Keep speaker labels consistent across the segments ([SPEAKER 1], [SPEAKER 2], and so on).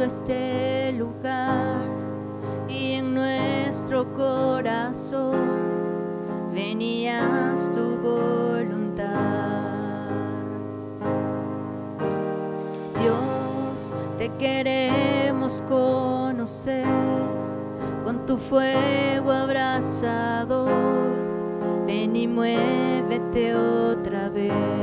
[SPEAKER 1] llenando este lugar y en nuestro corazón venías tu voluntad. Dios, te queremos conocer con tu fuego abrasador. Ven y muévete otra vez.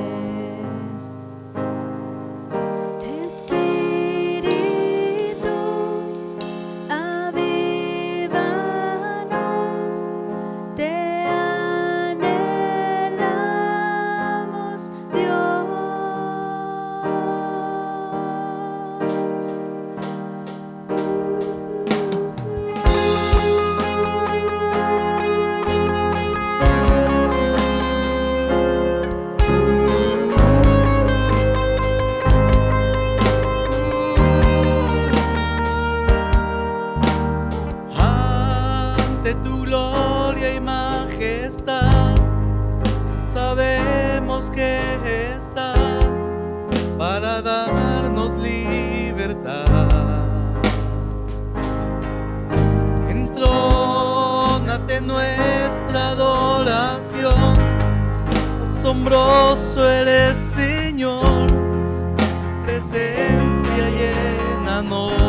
[SPEAKER 2] Sabemos que estás para darnos libertad. Entrónate nuestra adoración, asombroso eres, Señor, presencia llénanos.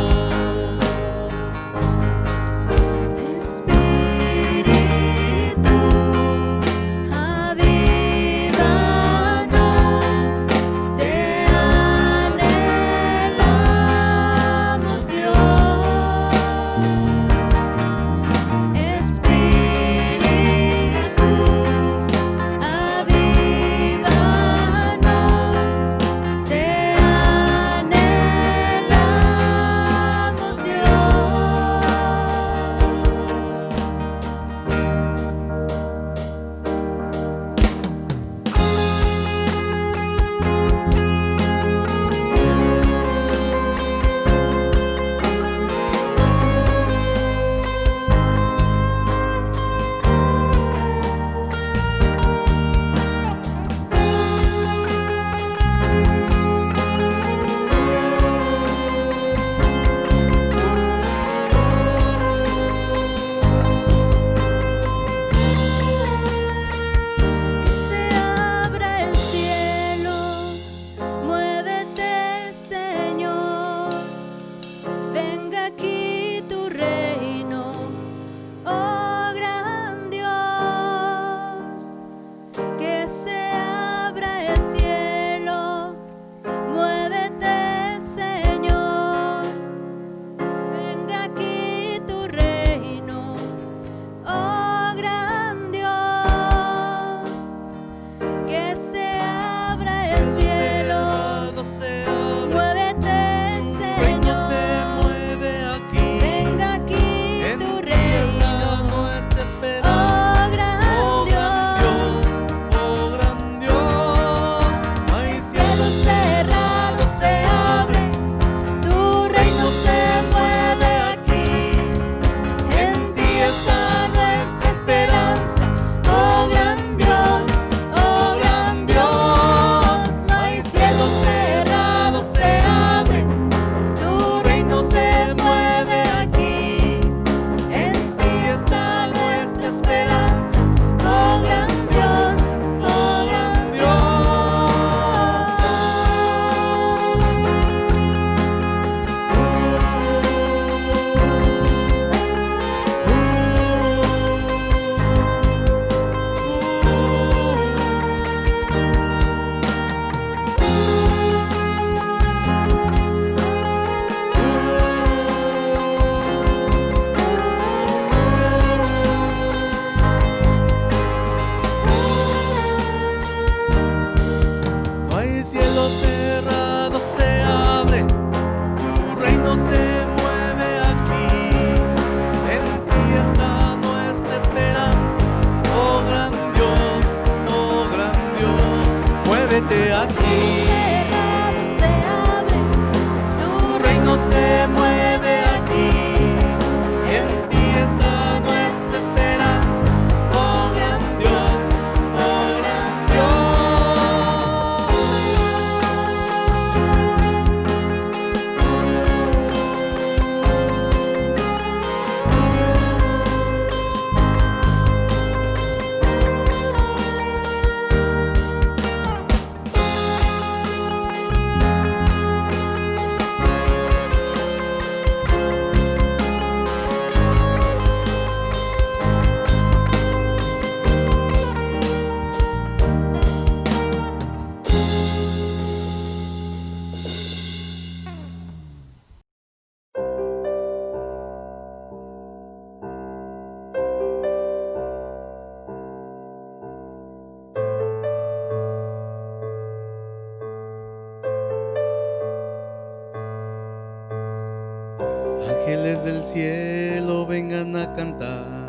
[SPEAKER 2] Ángeles del cielo vengan a cantar,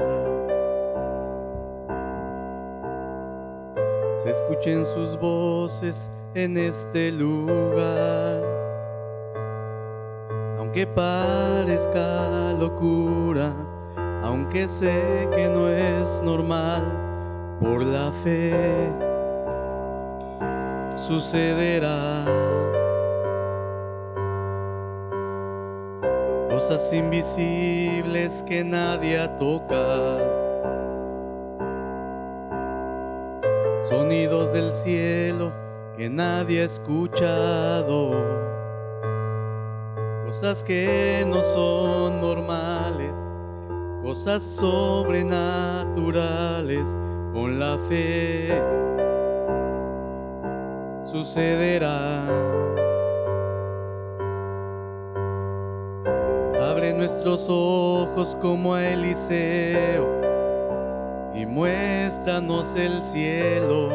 [SPEAKER 2] se escuchen sus voces en este lugar. Aunque parezca locura, aunque sé que no es normal, por la fe sucederá. Cosas invisibles que nadie ha tocado, sonidos del cielo que nadie ha escuchado, cosas que no son normales, cosas sobrenaturales, con la fe sucederá. Abre nuestros ojos como a Eliseo y muéstranos el cielo,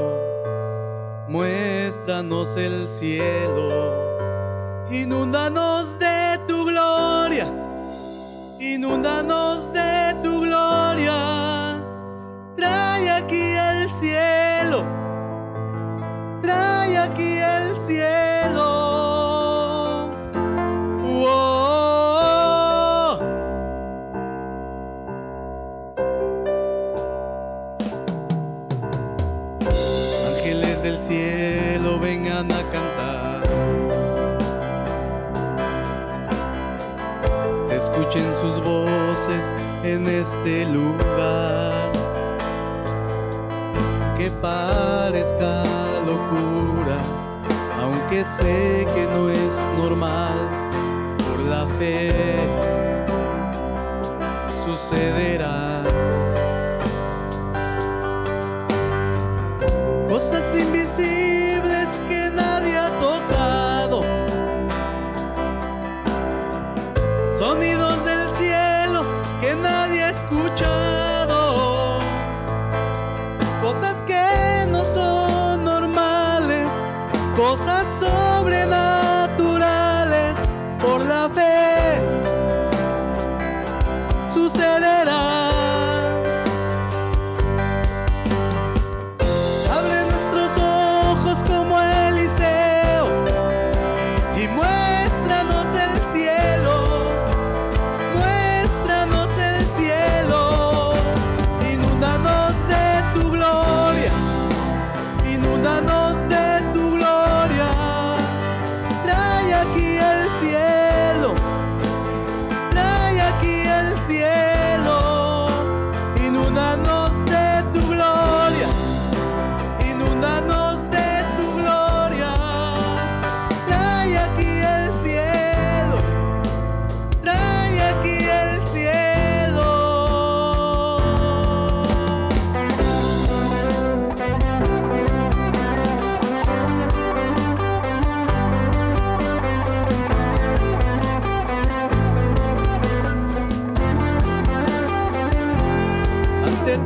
[SPEAKER 2] muéstranos el cielo. Inúndanos de tu gloria, inúndanos de tu gloria. Trae aquí el cielo, trae aquí el cielo. Ángeles del cielo vengan a cantar, se escuchen sus voces en este lugar. Que parezca locura, aunque sé que no es normal, por la fe sucederá. Cosas invisibles que nadie ha tocado, sonidos del cielo que nadie ha escuchado, cosas que no son normales, cosas sobrenaturales, por la fe sucederá.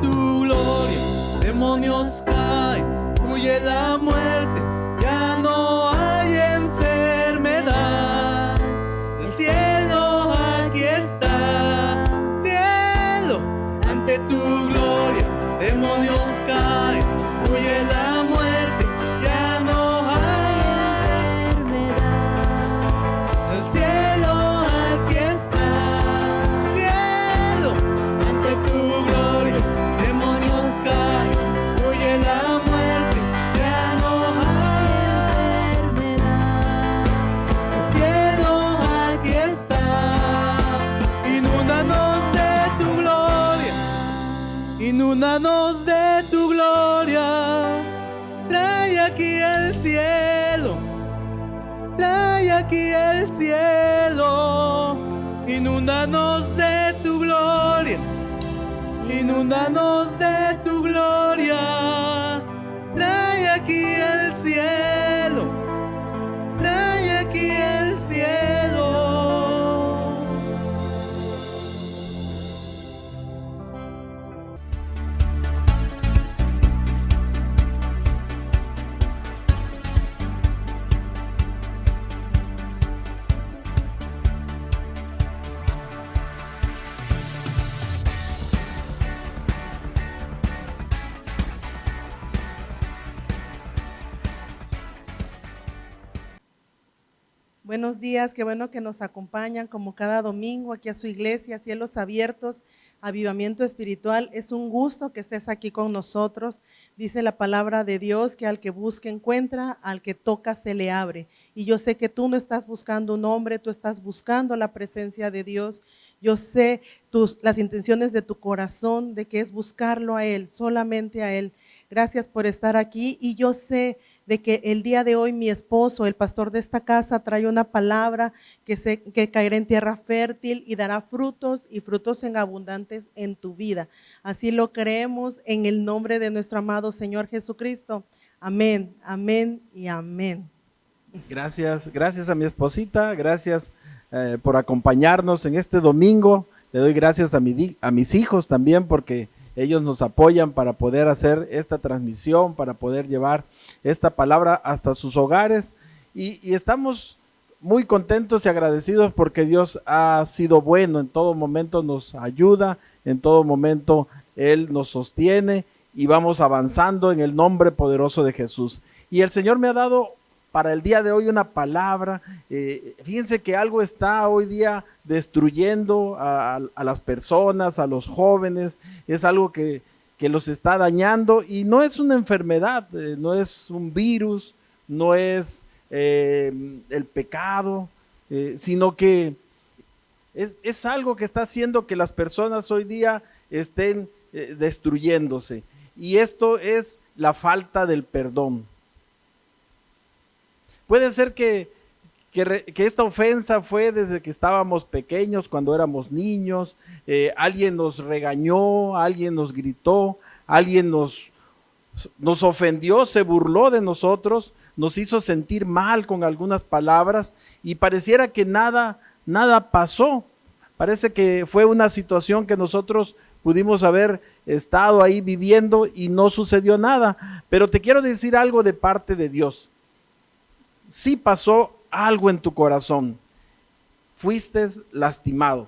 [SPEAKER 2] Tu gloria, demonios caen, huye la muerte, ya no hay enfermedad. El cielo aquí está, cielo, ante tu gloria, demonios caen, huye la muerte, ya no hay enfermedad. El cielo aquí está, cielo, ante tu gloria, demonios caen, huye la muerte, ya no hay enfermedad. El cielo aquí está, inúndanos de tu gloria, inúndanos de tu gloria. Trae aquí el cielo, trae aquí el cielo. Inúndanos de tu gloria, inúndanos de tu gloria. Trae aquí el cielo, trae aquí el cielo.
[SPEAKER 3] Buenos días, qué bueno que nos acompañan como cada domingo aquí a su iglesia, Cielos Abiertos, Avivamiento Espiritual. Es un gusto que estés aquí con nosotros. Dice la palabra de Dios que al que busca encuentra, al que toca se le abre. Y yo sé que tú no estás buscando un hombre, tú estás buscando la presencia de Dios. Yo sé las intenciones de tu corazón, de que es buscarlo a Él, solamente a Él. Gracias por estar aquí y yo sé de que el día de hoy mi esposo, el pastor de esta casa, trae una palabra que caerá en tierra fértil y dará frutos y frutos en abundantes en tu vida. Así lo creemos en el nombre de nuestro amado Señor Jesucristo. Amén, amén y amén.
[SPEAKER 2] Gracias a mi esposita, gracias por acompañarnos en este domingo. Le doy gracias a mis hijos también porque ellos nos apoyan para poder hacer esta transmisión, para poder llevar esta palabra hasta sus hogares y estamos muy contentos y agradecidos porque Dios ha sido bueno, en todo momento nos ayuda, en todo momento Él nos sostiene y vamos avanzando en el nombre poderoso de Jesús. Y el Señor me ha dado para el día de hoy una palabra. Fíjense que algo está hoy día destruyendo a las personas, a los jóvenes, es algo que los está dañando y no es una enfermedad, no es un virus, no es el pecado, sino que es algo que está haciendo que las personas hoy día estén destruyéndose. Y esto es la falta del perdón. Puede ser que esta ofensa fue desde que estábamos pequeños, cuando éramos niños, alguien nos regañó, alguien nos gritó, alguien nos ofendió, se burló de nosotros, nos hizo sentir mal con algunas palabras y pareciera que nada pasó. Parece que fue una situación que nosotros pudimos haber estado ahí viviendo y no sucedió nada. Pero te quiero decir algo de parte de Dios. Sí pasó algo en tu corazón. Fuiste lastimado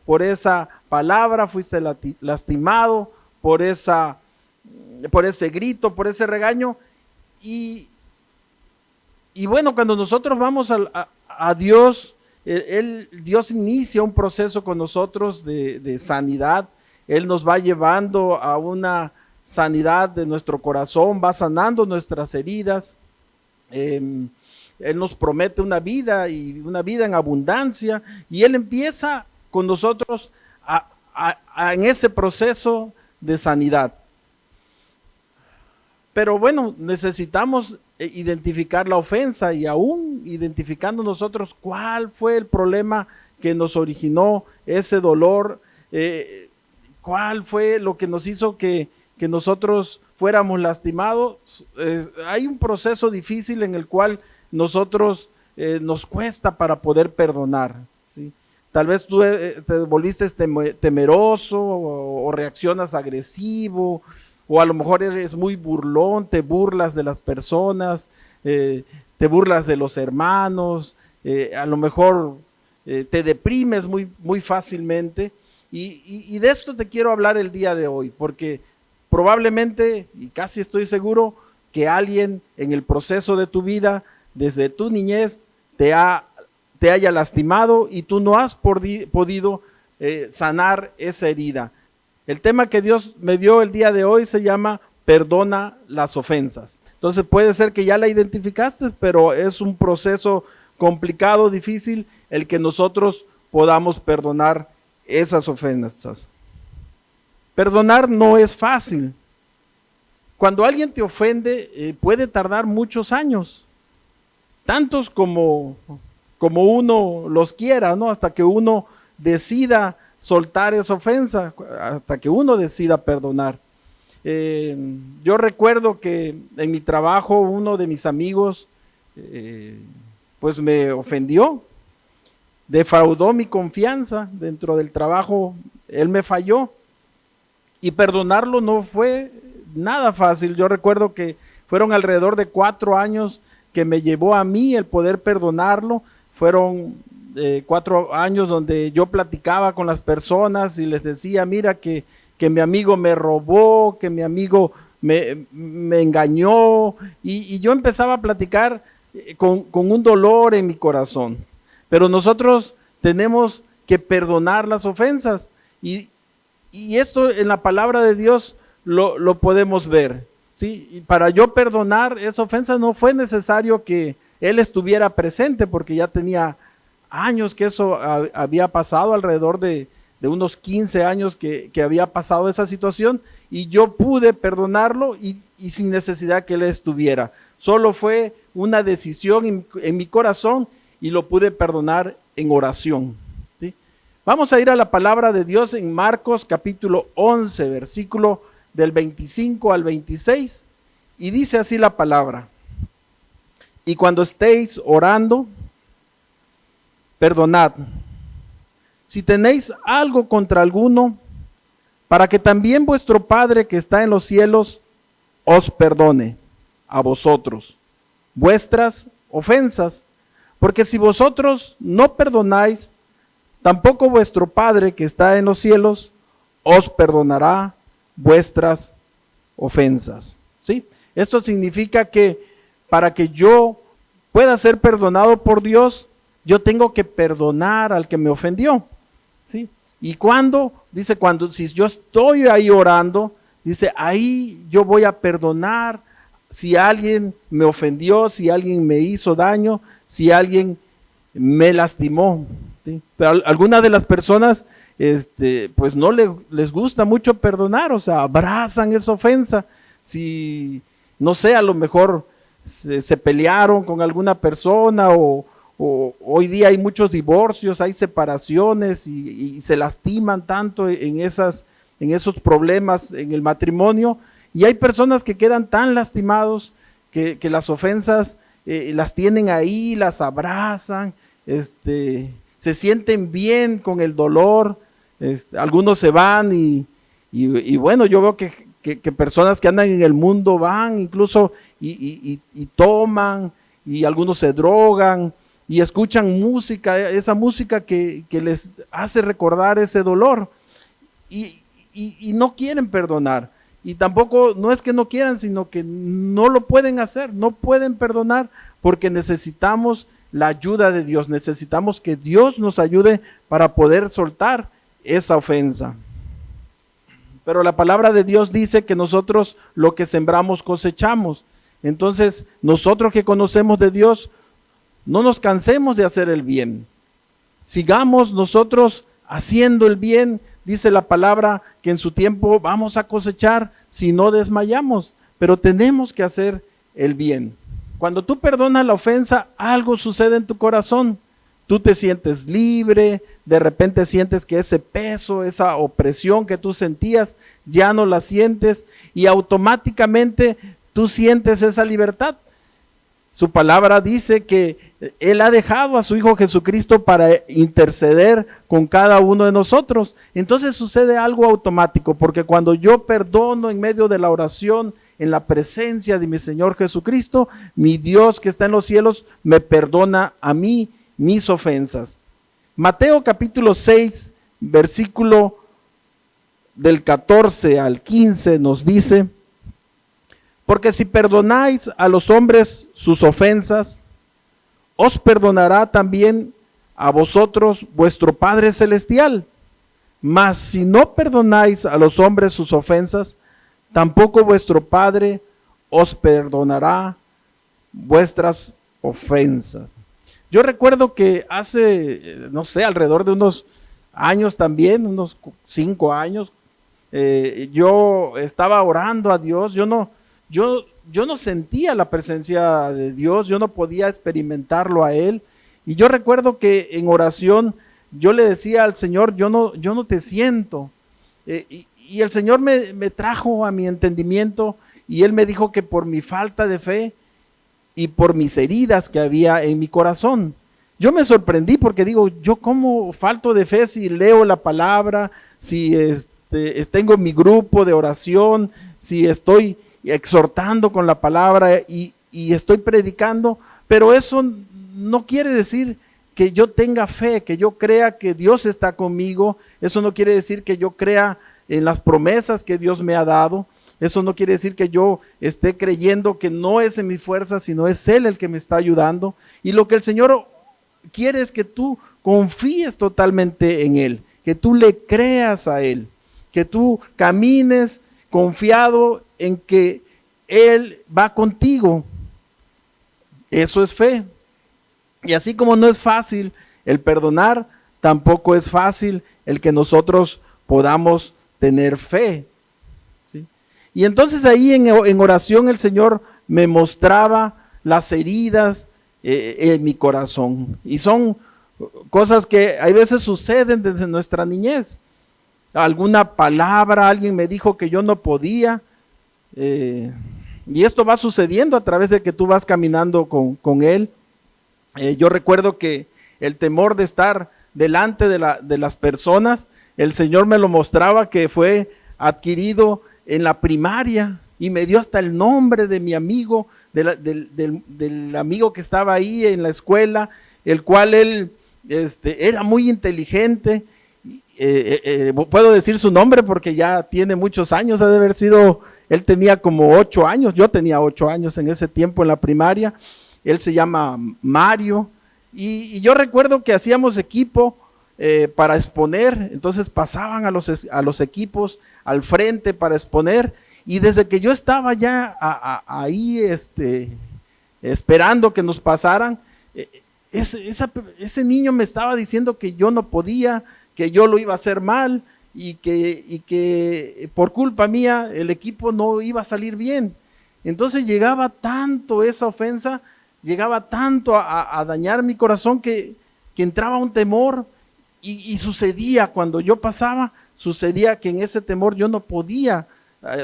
[SPEAKER 2] por esa palabra, fuiste lastimado por ese grito, por ese regaño. Y bueno, cuando nosotros vamos a Dios, Dios inicia un proceso con nosotros de sanidad. Él nos va llevando a una sanidad de nuestro corazón, va sanando nuestras heridas. Él nos promete una vida y una vida en abundancia y Él empieza con nosotros en ese proceso de sanidad. Pero bueno, necesitamos identificar la ofensa y aún identificando nosotros cuál fue el problema que nos originó ese dolor, cuál fue lo que nos hizo que nosotros fuéramos lastimados. Hay un proceso difícil en el cual nosotros nos cuesta para poder perdonar, ¿sí? Tal vez tú te volviste temeroso o reaccionas agresivo, o a lo mejor eres muy burlón, te burlas de las personas, te burlas de los hermanos, a lo mejor te deprimes muy fácilmente. Y de esto te quiero hablar el día de hoy, porque probablemente, y casi estoy seguro, que alguien en el proceso de tu vida, desde tu niñez, te haya lastimado y tú no has podido sanar esa herida. El tema que Dios me dio el día de hoy se llama perdona las ofensas. Entonces puede ser que ya la identificaste, pero es un proceso complicado, difícil, el que nosotros podamos perdonar esas ofensas. Perdonar no es fácil. Cuando alguien te ofende, puede tardar muchos años, tantos como uno los quiera, ¿no? Hasta que uno decida soltar esa ofensa, hasta que uno decida perdonar. Yo recuerdo que en mi trabajo uno de mis amigos pues me ofendió, defraudó mi confianza dentro del trabajo, él me falló y perdonarlo no fue nada fácil. Yo recuerdo que fueron alrededor de 4 años que me llevó a mí el poder perdonarlo. Fueron 4 años donde yo platicaba con las personas y les decía, mira que mi amigo me robó, que mi amigo me engañó, y yo empezaba a platicar con un dolor en mi corazón. Pero nosotros tenemos que perdonar las ofensas. Y esto en la palabra de Dios lo podemos ver. ¿Sí? Y para yo perdonar esa ofensa no fue necesario que él estuviera presente, porque ya tenía años que eso había pasado, alrededor de unos 15 años que había pasado esa situación, y yo pude perdonarlo y sin necesidad que él estuviera. Solo fue una decisión en mi corazón y lo pude perdonar en oración. ¿Sí? Vamos a ir a la palabra de Dios en Marcos capítulo 11, versículo del 25 al 26, y dice así la palabra: y cuando estéis orando, perdonad, si tenéis algo contra alguno, para que también vuestro Padre que está en los cielos os perdone a vosotros vuestras ofensas, porque si vosotros no perdonáis, tampoco vuestro Padre que está en los cielos os perdonará vuestras ofensas. ¿Sí? Esto significa que para que yo pueda ser perdonado por Dios, yo tengo que perdonar al que me ofendió. ¿Sí? Y cuando, dice, si yo estoy ahí orando, dice, ahí yo voy a perdonar si alguien me ofendió, si alguien me hizo daño, si alguien me lastimó. ¿Sí? Pero algunas de las personas, pues no les gusta mucho perdonar, o sea, abrazan esa ofensa. Si, no sé, a lo mejor se pelearon con alguna persona, o hoy día hay muchos divorcios, hay separaciones y se lastiman tanto en esos problemas en el matrimonio, y hay personas que quedan tan lastimados que las ofensas las tienen ahí, las abrazan, se sienten bien con el dolor. Algunos se van y bueno, yo veo que personas que andan en el mundo van incluso y toman, y algunos se drogan y escuchan música, esa música que les hace recordar ese dolor, y no quieren perdonar. Y tampoco, no es que no quieran, sino que no lo pueden hacer, no pueden perdonar, porque necesitamos la ayuda de Dios, necesitamos que Dios nos ayude para poder soltar esa ofensa. Pero la palabra de Dios dice que nosotros lo que sembramos cosechamos. Entonces, nosotros que conocemos de Dios, no nos cansemos de hacer el bien. Sigamos nosotros haciendo el bien. Dice la palabra que en su tiempo vamos a cosechar si no desmayamos, pero tenemos que hacer el bien. Cuando tú perdonas la ofensa, algo sucede en tu corazón. Tú te sientes libre, de repente sientes que ese peso, esa opresión que tú sentías, ya no la sientes, y automáticamente tú sientes esa libertad. Su palabra dice que Él ha dejado a su Hijo Jesucristo para interceder con cada uno de nosotros. Entonces sucede algo automático, porque cuando yo perdono en medio de la oración, en la presencia de mi Señor Jesucristo, mi Dios que está en los cielos me perdona a mí mis ofensas. Mateo capítulo 6, versículo del 14 al 15 nos dice: porque si perdonáis a los hombres sus ofensas, os perdonará también a vosotros vuestro Padre Celestial. Mas si no perdonáis a los hombres sus ofensas, tampoco vuestro Padre os perdonará vuestras ofensas. Yo recuerdo que hace, no sé, alrededor de unos años también, unos 5 años, yo estaba orando a Dios. Yo no sentía la presencia de Dios, yo no podía experimentarlo a Él. Y yo recuerdo que en oración yo le decía al Señor, yo no te siento. Y el Señor me trajo a mi entendimiento, y Él me dijo que por mi falta de fe y por mis heridas que había en mi corazón. Yo me sorprendí porque digo, yo cómo falto de fe si leo la palabra, si tengo mi grupo de oración, si estoy exhortando con la palabra y estoy predicando, pero eso no quiere decir que yo tenga fe, que yo crea que Dios está conmigo. Eso no quiere decir que yo crea en las promesas que Dios me ha dado. Eso no quiere decir que yo esté creyendo que no es en mi fuerza, sino es Él el que me está ayudando. Y lo que el Señor quiere es que tú confíes totalmente en Él, que tú le creas a Él, que tú camines confiado en que Él va contigo. Eso es fe. Y así como no es fácil el perdonar, tampoco es fácil el que nosotros podamos tener fe. ¿Sí? Y entonces ahí en oración el Señor me mostraba las heridas en mi corazón. Y son cosas que a veces suceden desde nuestra niñez. Alguna palabra, alguien me dijo que yo no podía. Y esto va sucediendo a través de que tú vas caminando con Él. Yo recuerdo que el temor de estar delante de las personas, el Señor me lo mostraba que fue adquirido en la primaria y me dio hasta el nombre de mi amigo, del amigo que estaba ahí en la escuela, el cual él era muy inteligente. Puedo decir su nombre porque ya tiene muchos años, ha de haber sido, él tenía como 8 años, yo tenía 8 años en ese tiempo en la primaria. Él se llama Mario, y yo recuerdo que hacíamos equipo para exponer, entonces pasaban a los equipos al frente para exponer, y desde que yo estaba ya ahí esperando que nos pasaran, ese niño me estaba diciendo que yo no podía, que yo lo iba a hacer mal, y que por culpa mía el equipo no iba a salir bien. Entonces llegaba tanto esa ofensa, llegaba tanto a dañar mi corazón que entraba un temor y sucedía, cuando yo pasaba, sucedía que en ese temor yo no podía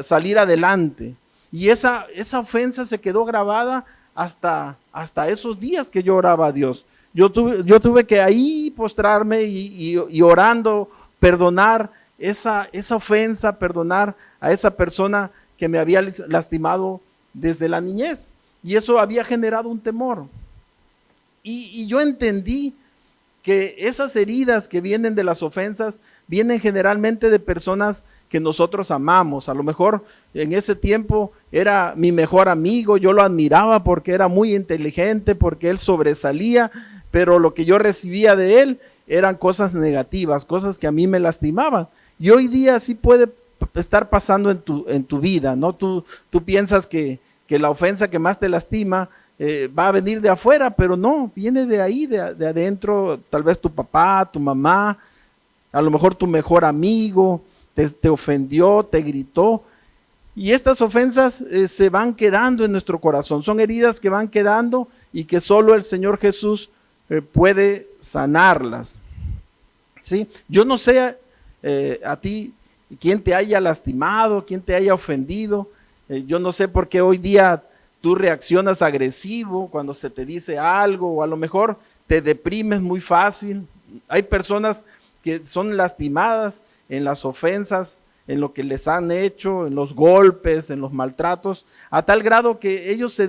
[SPEAKER 2] salir adelante. Y esa ofensa se quedó grabada hasta esos días que yo oraba a Dios. Yo tuve que ahí postrarme y orando, perdonar esa ofensa, perdonar a esa persona que me había lastimado desde la niñez. Y eso había generado un temor. Y yo entendí que esas heridas que vienen de las ofensas vienen generalmente de personas que nosotros amamos. A lo mejor en ese tiempo era mi mejor amigo, yo lo admiraba porque era muy inteligente, porque él sobresalía, pero lo que yo recibía de él eran cosas negativas, cosas que a mí me lastimaban. Y hoy día sí puede estar pasando en tu vida, ¿no? Tú piensas que la ofensa que más te lastima va a venir de afuera, pero no, viene de ahí, de adentro. Tal vez tu papá, tu mamá, a lo mejor tu mejor amigo te ofendió, te gritó, y estas ofensas se van quedando en nuestro corazón. Son heridas que van quedando y que solo el Señor Jesús puede sanarlas. ¿Sí? Yo no sé a ti quién te haya lastimado, quién te haya ofendido. Yo no sé por qué hoy día tú reaccionas agresivo cuando se te dice algo, o a lo mejor te deprimes muy fácil. Hay personas que son lastimadas en las ofensas, en lo que les han hecho, en los golpes, en los maltratos, a tal grado que ellos se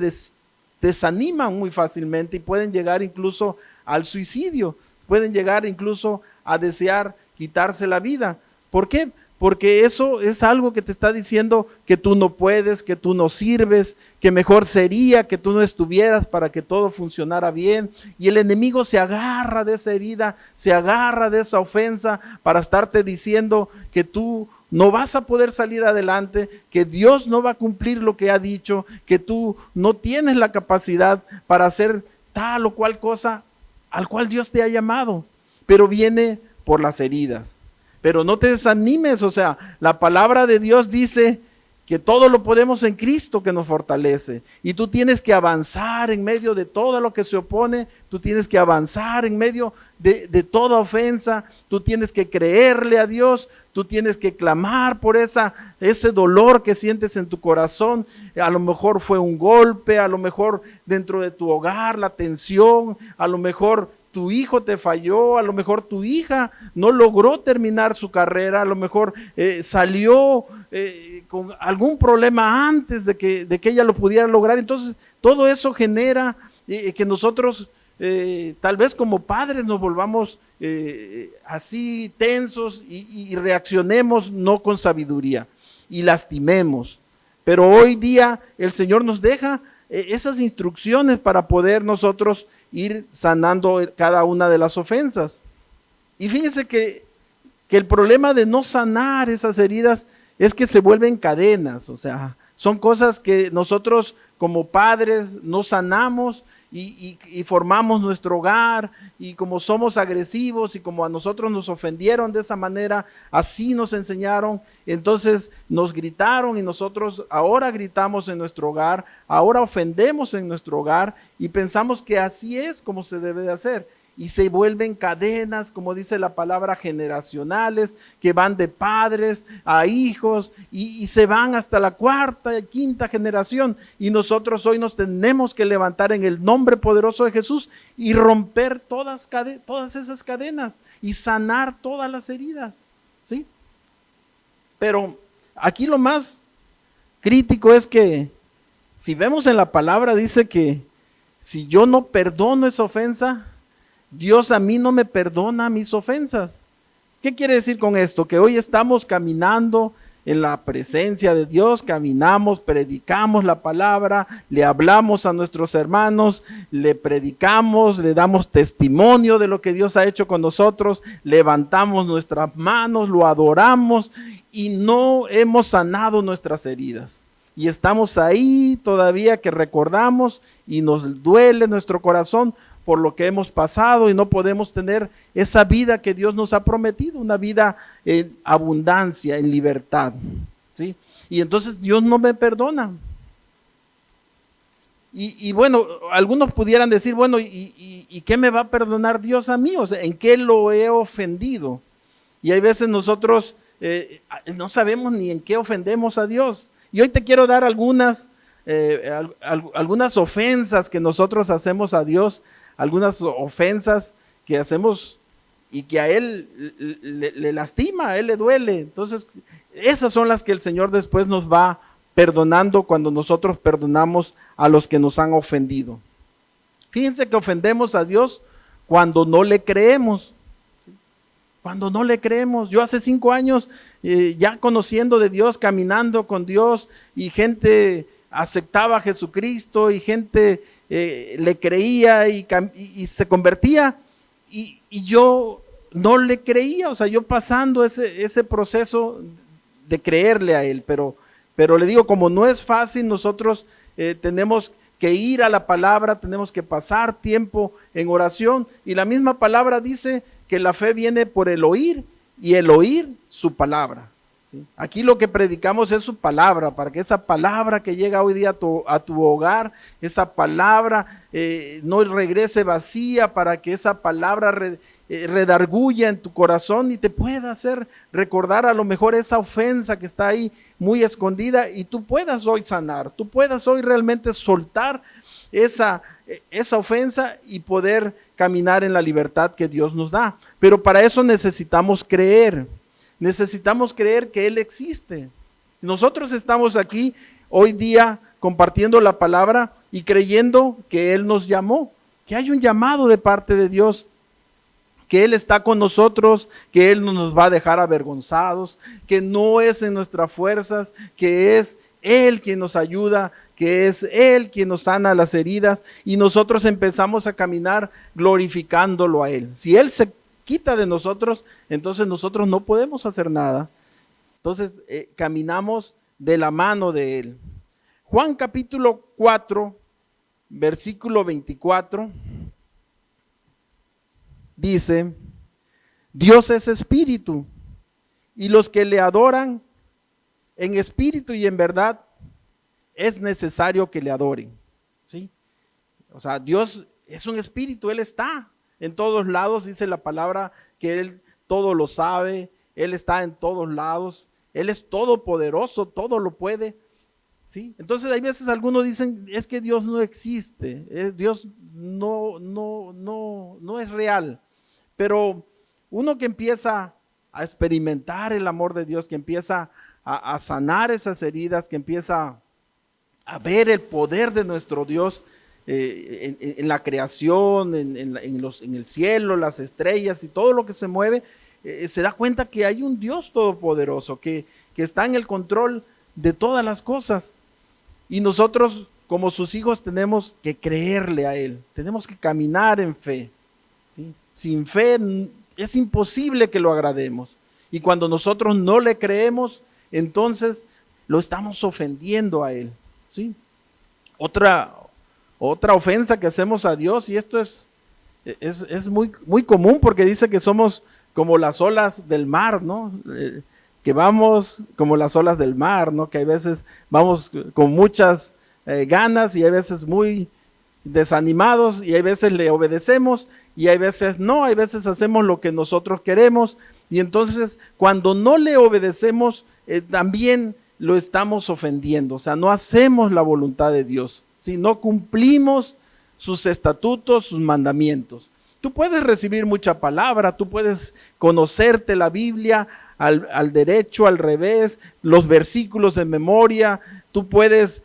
[SPEAKER 2] desaniman muy fácilmente y pueden llegar incluso al suicidio, pueden llegar incluso a desear quitarse la vida. ¿Por qué? Porque eso es algo que te está diciendo que tú no puedes, que tú no sirves, que mejor sería que tú no estuvieras para que todo funcionara bien. Y el enemigo se agarra de esa herida, se agarra de esa ofensa para estarte diciendo que tú no vas a poder salir adelante, que Dios no va a cumplir lo que ha dicho, que tú no tienes la capacidad para hacer tal o cual cosa al cual Dios te ha llamado. Pero viene por las heridas. Pero no te desanimes, o sea, la palabra de Dios dice que todo lo podemos en Cristo que nos fortalece. Y tú tienes que avanzar en medio de todo lo que se opone, tú tienes que avanzar en medio de toda ofensa, tú tienes que creerle a Dios, tú tienes que clamar por ese dolor que sientes en tu corazón. A lo mejor fue un golpe, a lo mejor dentro de tu hogar la tensión, a lo mejor tu hijo te falló, a lo mejor tu hija no logró terminar su carrera, a lo mejor salió con algún problema antes de que ella lo pudiera lograr. Entonces todo eso genera que nosotros tal vez como padres nos volvamos así tensos y reaccionemos no con sabiduría y lastimemos. pero hoy día el Señor nos deja esas instrucciones para poder nosotros ir sanando cada una de las ofensas. Y fíjense que el problema de no sanar esas heridas es que se vuelven cadenas, o sea, son cosas que nosotros como padres no sanamos y formamos nuestro hogar, y como somos agresivos y como a nosotros nos ofendieron de esa manera, así nos enseñaron, entonces nos gritaron y nosotros ahora gritamos en nuestro hogar, ahora ofendemos en nuestro hogar y pensamos que así es como se debe de hacer. Y se vuelven cadenas, como dice la palabra, generacionales, que van de padres a hijos y se van hasta la cuarta y quinta generación. Y nosotros hoy nos tenemos que levantar en el nombre poderoso de Jesús y romper todas esas cadenas y sanar todas las heridas, ¿sí? Pero aquí lo más crítico es que si vemos en la palabra, dice que si yo no perdono esa ofensa, Dios a mí no me perdona mis ofensas. ¿Qué quiere decir con esto? Que hoy estamos caminando en la presencia de Dios, caminamos, predicamos la palabra, le hablamos a nuestros hermanos, le predicamos, le damos testimonio de lo que Dios ha hecho con nosotros, levantamos nuestras manos, lo adoramos y no hemos sanado nuestras heridas. Y estamos ahí todavía que recordamos y nos duele nuestro corazón por lo que hemos pasado y no podemos tener esa vida que Dios nos ha prometido, una vida en abundancia, en libertad, ¿sí? Y entonces Dios no me perdona. Y bueno, algunos pudieran decir, bueno, ¿y qué me va a perdonar Dios a mí? O sea, ¿en qué lo he ofendido? Y hay veces nosotros no sabemos ni en qué ofendemos a Dios. Y hoy te quiero dar algunas ofensas que nosotros hacemos a Dios, algunas ofensas que hacemos y que a Él le lastima, a Él le duele. Entonces, esas son las que el Señor después nos va perdonando cuando nosotros perdonamos a los que nos han ofendido. Fíjense que ofendemos a Dios cuando no le creemos. Cuando no le creemos. Yo hace 5 años ya conociendo de Dios, caminando con Dios, y gente aceptaba a Jesucristo y gente le creía y se convertía, y yo no le creía, o sea, yo pasando ese proceso de creerle a Él, pero le digo, como no es fácil, nosotros tenemos que ir a la palabra, tenemos que pasar tiempo en oración, y la misma palabra dice que la fe viene por el oír, y el oír su palabra. ¿Sí? Aquí lo que predicamos es su palabra, para que esa palabra que llega hoy día a tu hogar, esa palabra no regrese vacía, para que esa palabra redarguya en tu corazón y te pueda hacer recordar a lo mejor esa ofensa que está ahí muy escondida, y tú puedas hoy sanar, tú puedas hoy realmente soltar esa ofensa y poder caminar en la libertad que Dios nos da. Pero para eso necesitamos creer que Él existe. Nosotros estamos aquí hoy día compartiendo la palabra y creyendo que Él nos llamó, que hay un llamado de parte de Dios, que Él está con nosotros, que Él no nos va a dejar avergonzados, que no es en nuestras fuerzas, que es Él quien nos ayuda, que es Él quien nos sana las heridas, y nosotros empezamos a caminar glorificándolo a Él. Si Él se quita de nosotros, entonces nosotros no podemos hacer nada. Entonces caminamos de la mano de Él. Juan capítulo 4, versículo 24, dice: Dios es espíritu, y los que le adoran en espíritu y en verdad es necesario que le adoren. ¿Sí? O sea, Dios es un espíritu, Él está en todos lados, dice la palabra que Él todo lo sabe, Él está en todos lados, Él es todopoderoso, todo lo puede. ¿Sí? Entonces hay veces algunos dicen, es que Dios no existe, Dios no es real. Pero uno que empieza a experimentar el amor de Dios, que empieza a sanar esas heridas, que empieza a ver el poder de nuestro Dios en la creación, en el cielo, las estrellas y todo lo que se mueve, se da cuenta que hay un Dios todopoderoso que está en el control de todas las cosas. Y nosotros, como sus hijos, tenemos que creerle a Él, tenemos que caminar en fe, ¿sí? Sin fe es imposible que lo agrademos. Y cuando nosotros no le creemos, entonces lo estamos ofendiendo a Él, ¿sí? Otra ofensa que hacemos a Dios, y esto es muy, muy común, porque dice que somos como las olas del mar, ¿no? Que vamos como las olas del mar, ¿no? Que hay veces vamos con muchas ganas y hay veces muy desanimados y hay veces le obedecemos y hay veces no, hay veces hacemos lo que nosotros queremos y entonces cuando no le obedecemos también lo estamos ofendiendo, o sea, no hacemos la voluntad de Dios, ¿sí? No cumplimos sus estatutos, sus mandamientos. Tú puedes recibir mucha palabra, tú puedes conocerte la Biblia al derecho, al revés, los versículos de memoria, tú puedes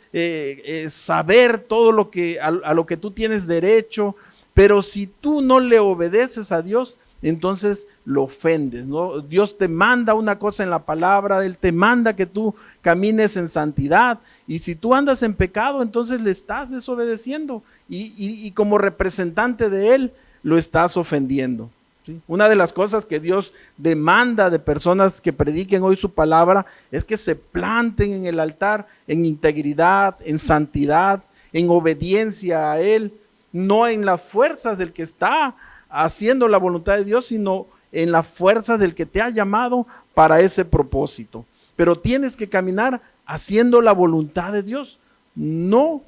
[SPEAKER 2] saber todo lo que a lo que tú tienes derecho, pero si tú no le obedeces a Dios, entonces lo ofendes, ¿no? Dios te manda una cosa en la palabra, Él te manda que tú camines en santidad, y si tú andas en pecado, entonces le estás desobedeciendo, y como representante de Él, lo estás ofendiendo, ¿sí? Una de las cosas que Dios demanda de personas que prediquen hoy su palabra es que se planten en el altar en integridad, en santidad, en obediencia a Él, no en las fuerzas del que está haciendo la voluntad de Dios, sino en las fuerzas del que te ha llamado para ese propósito. Pero tienes que caminar haciendo la voluntad de Dios, no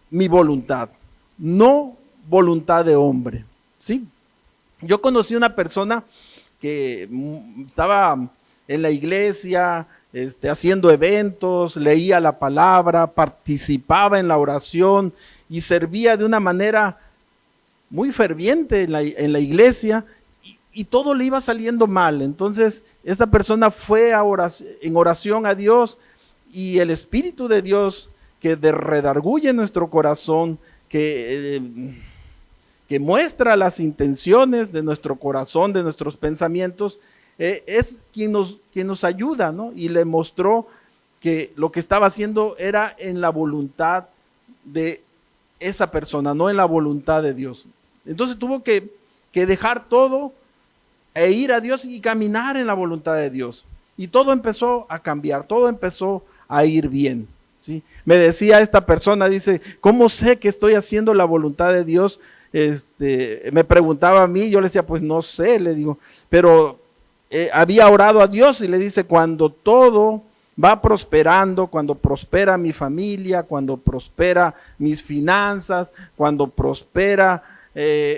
[SPEAKER 2] mi voluntad, no voluntad de hombre, ¿sí? Yo conocí una persona que estaba en la iglesia, haciendo eventos, leía la palabra, participaba en la oración y servía de una manera muy ferviente en la iglesia y todo le iba saliendo mal. Entonces esa persona fue en oración a Dios y el Espíritu de Dios que redarguye nuestro corazón, que muestra las intenciones de nuestro corazón, de nuestros pensamientos, es quien nos ayuda, ¿no? Y le mostró que lo que estaba haciendo era en la voluntad de esa persona, no en la voluntad de Dios. Entonces tuvo que dejar todo e ir a Dios y caminar en la voluntad de Dios. Y todo empezó a cambiar, todo empezó a ir bien, ¿sí? Me decía esta persona, dice, ¿cómo sé que estoy haciendo la voluntad de Dios? Me preguntaba a mí, yo le decía, pues no sé, le digo, pero había orado a Dios y le dice, cuando todo va prosperando, cuando prospera mi familia, cuando prospera mis finanzas, cuando prospera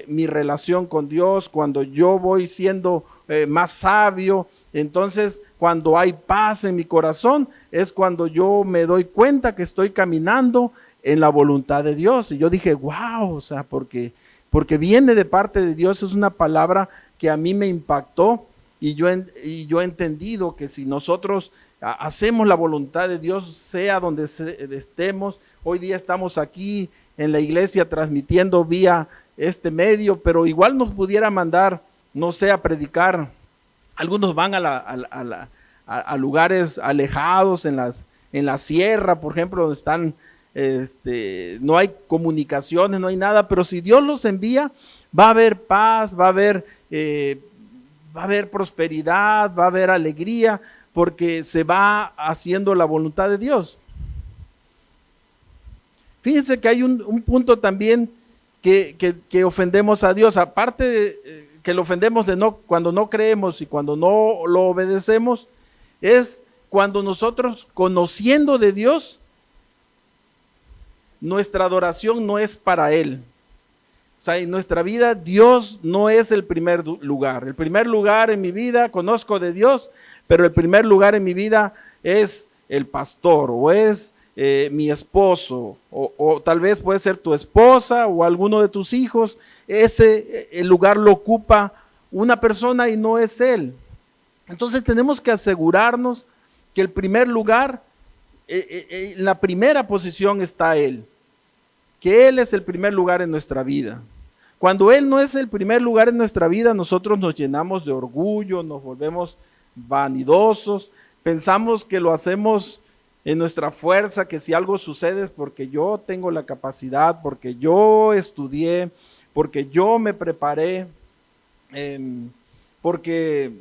[SPEAKER 2] mi relación con Dios, cuando yo voy siendo más sabio, entonces cuando hay paz en mi corazón, es cuando yo me doy cuenta que estoy caminando en la voluntad de Dios. Y yo dije, wow, o sea, porque viene de parte de Dios, es una palabra que a mí me impactó y yo he entendido que si nosotros hacemos la voluntad de Dios, sea donde estemos, hoy día estamos aquí en la iglesia transmitiendo vía este medio, pero igual nos pudiera mandar, no sé, a predicar. Algunos van a lugares alejados en la sierra, por ejemplo, donde están no hay comunicaciones, no hay nada, pero si Dios los envía, va a haber paz, va a haber prosperidad, va a haber alegría, porque se va haciendo la voluntad de Dios. Fíjense que hay un punto también que ofendemos a Dios, aparte de que lo ofendemos cuando no creemos y cuando no lo obedecemos, es cuando nosotros, conociendo de Dios, nuestra adoración no es para Él. O sea, en nuestra vida Dios no es el primer lugar. El primer lugar en mi vida, conozco de Dios, pero el primer lugar en mi vida es el pastor o es mi esposo o tal vez puede ser tu esposa o alguno de tus hijos. El lugar lo ocupa una persona y no es Él. Entonces tenemos que asegurarnos que el primer lugar, en la primera posición está Él, que Él es el primer lugar en nuestra vida. Cuando Él no es el primer lugar en nuestra vida, nosotros nos llenamos de orgullo, nos volvemos vanidosos, pensamos que lo hacemos en nuestra fuerza, que si algo sucede es porque yo tengo la capacidad, porque yo estudié, porque yo me preparé, porque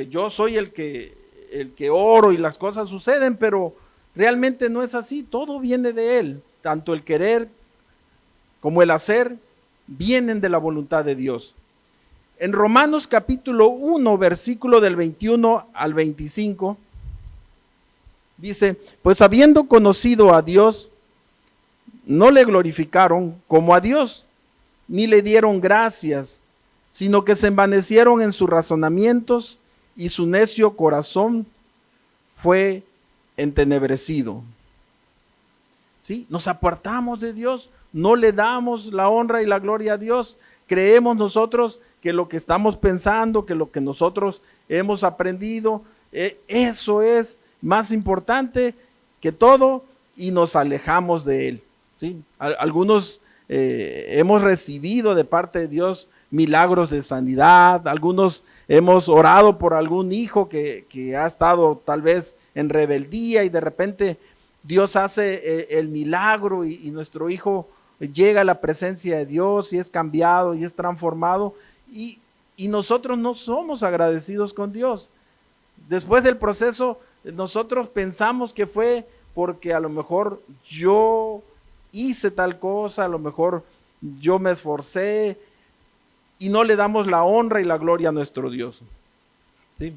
[SPEAKER 2] yo soy el que oro y las cosas suceden, pero realmente no es así. Todo viene de Él, tanto el querer como el hacer vienen de la voluntad de Dios. En Romanos capítulo 1, versículo del 21 al 25, dice: pues habiendo conocido a Dios, no le glorificaron como a Dios, ni le dieron gracias, sino que se envanecieron en sus razonamientos, y su necio corazón fue entenebrecido. ¿Sí? Nos apartamos de Dios, no le damos la honra y la gloria a Dios. Creemos nosotros que lo que estamos pensando, que lo que nosotros hemos aprendido, eso es más importante que todo, y nos alejamos de Él. ¿Sí? Algunos hemos recibido de parte de Dios milagros de sanidad, algunos hemos orado por algún hijo que ha estado tal vez en rebeldía, y de repente Dios hace el milagro, y nuestro hijo llega a la presencia de Dios y es cambiado y es transformado, y nosotros no somos agradecidos con Dios. Después del proceso, nosotros pensamos que fue porque a lo mejor yo hice tal cosa, a lo mejor yo me esforcé, y no le damos la honra y la gloria a nuestro Dios. ¿Sí?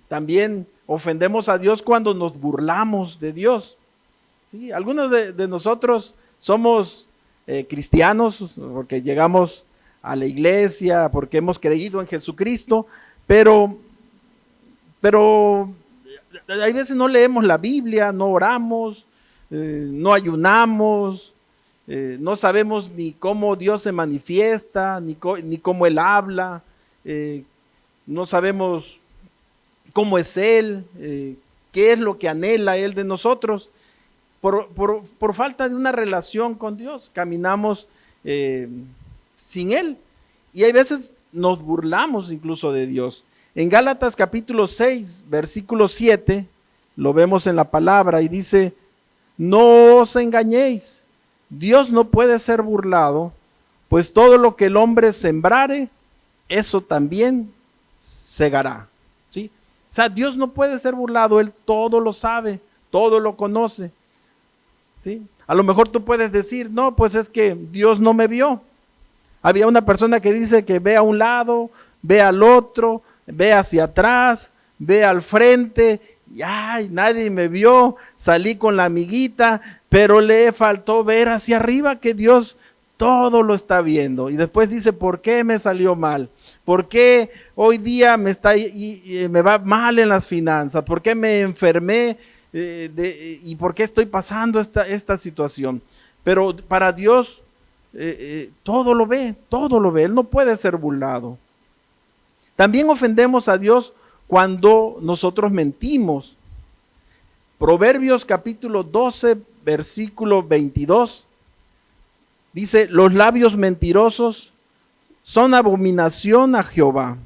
[SPEAKER 2] También ofendemos a Dios cuando nos burlamos de Dios. ¿Sí? Algunos de nosotros somos cristianos porque llegamos a la iglesia, porque hemos creído en Jesucristo, pero hay veces no leemos la Biblia, no oramos, no ayunamos, no sabemos ni cómo Dios se manifiesta, ni cómo Él habla, no sabemos cómo es Él, qué es lo que anhela Él de nosotros. Por falta de una relación con Dios, caminamos sin Él, y hay veces nos burlamos incluso de Dios. En Gálatas capítulo 6, versículo 7, lo vemos en la palabra, y dice: no os engañéis, Dios no puede ser burlado, pues todo lo que el hombre sembrare, eso también segará. ¿Sí? O sea, Dios no puede ser burlado, Él todo lo sabe, todo lo conoce. ¿Sí? A lo mejor tú puedes decir: no, pues es que Dios no me vio. Había una persona que dice que ve a un lado, ve al otro, ve hacia atrás, ve al frente, y ay, nadie me vio, salí con la amiguita, pero le faltó ver hacia arriba que Dios todo lo está viendo. Y después dice: ¿por qué me salió mal? ¿Por qué hoy día me va mal en las finanzas? ¿Por qué me enfermé? ¿Y por qué estoy pasando esta situación? Pero para Dios todo lo ve, Él no puede ser burlado. También ofendemos a Dios cuando nosotros mentimos. Proverbios capítulo 12, versículo 22, dice: los labios mentirosos son abominación a Jehová,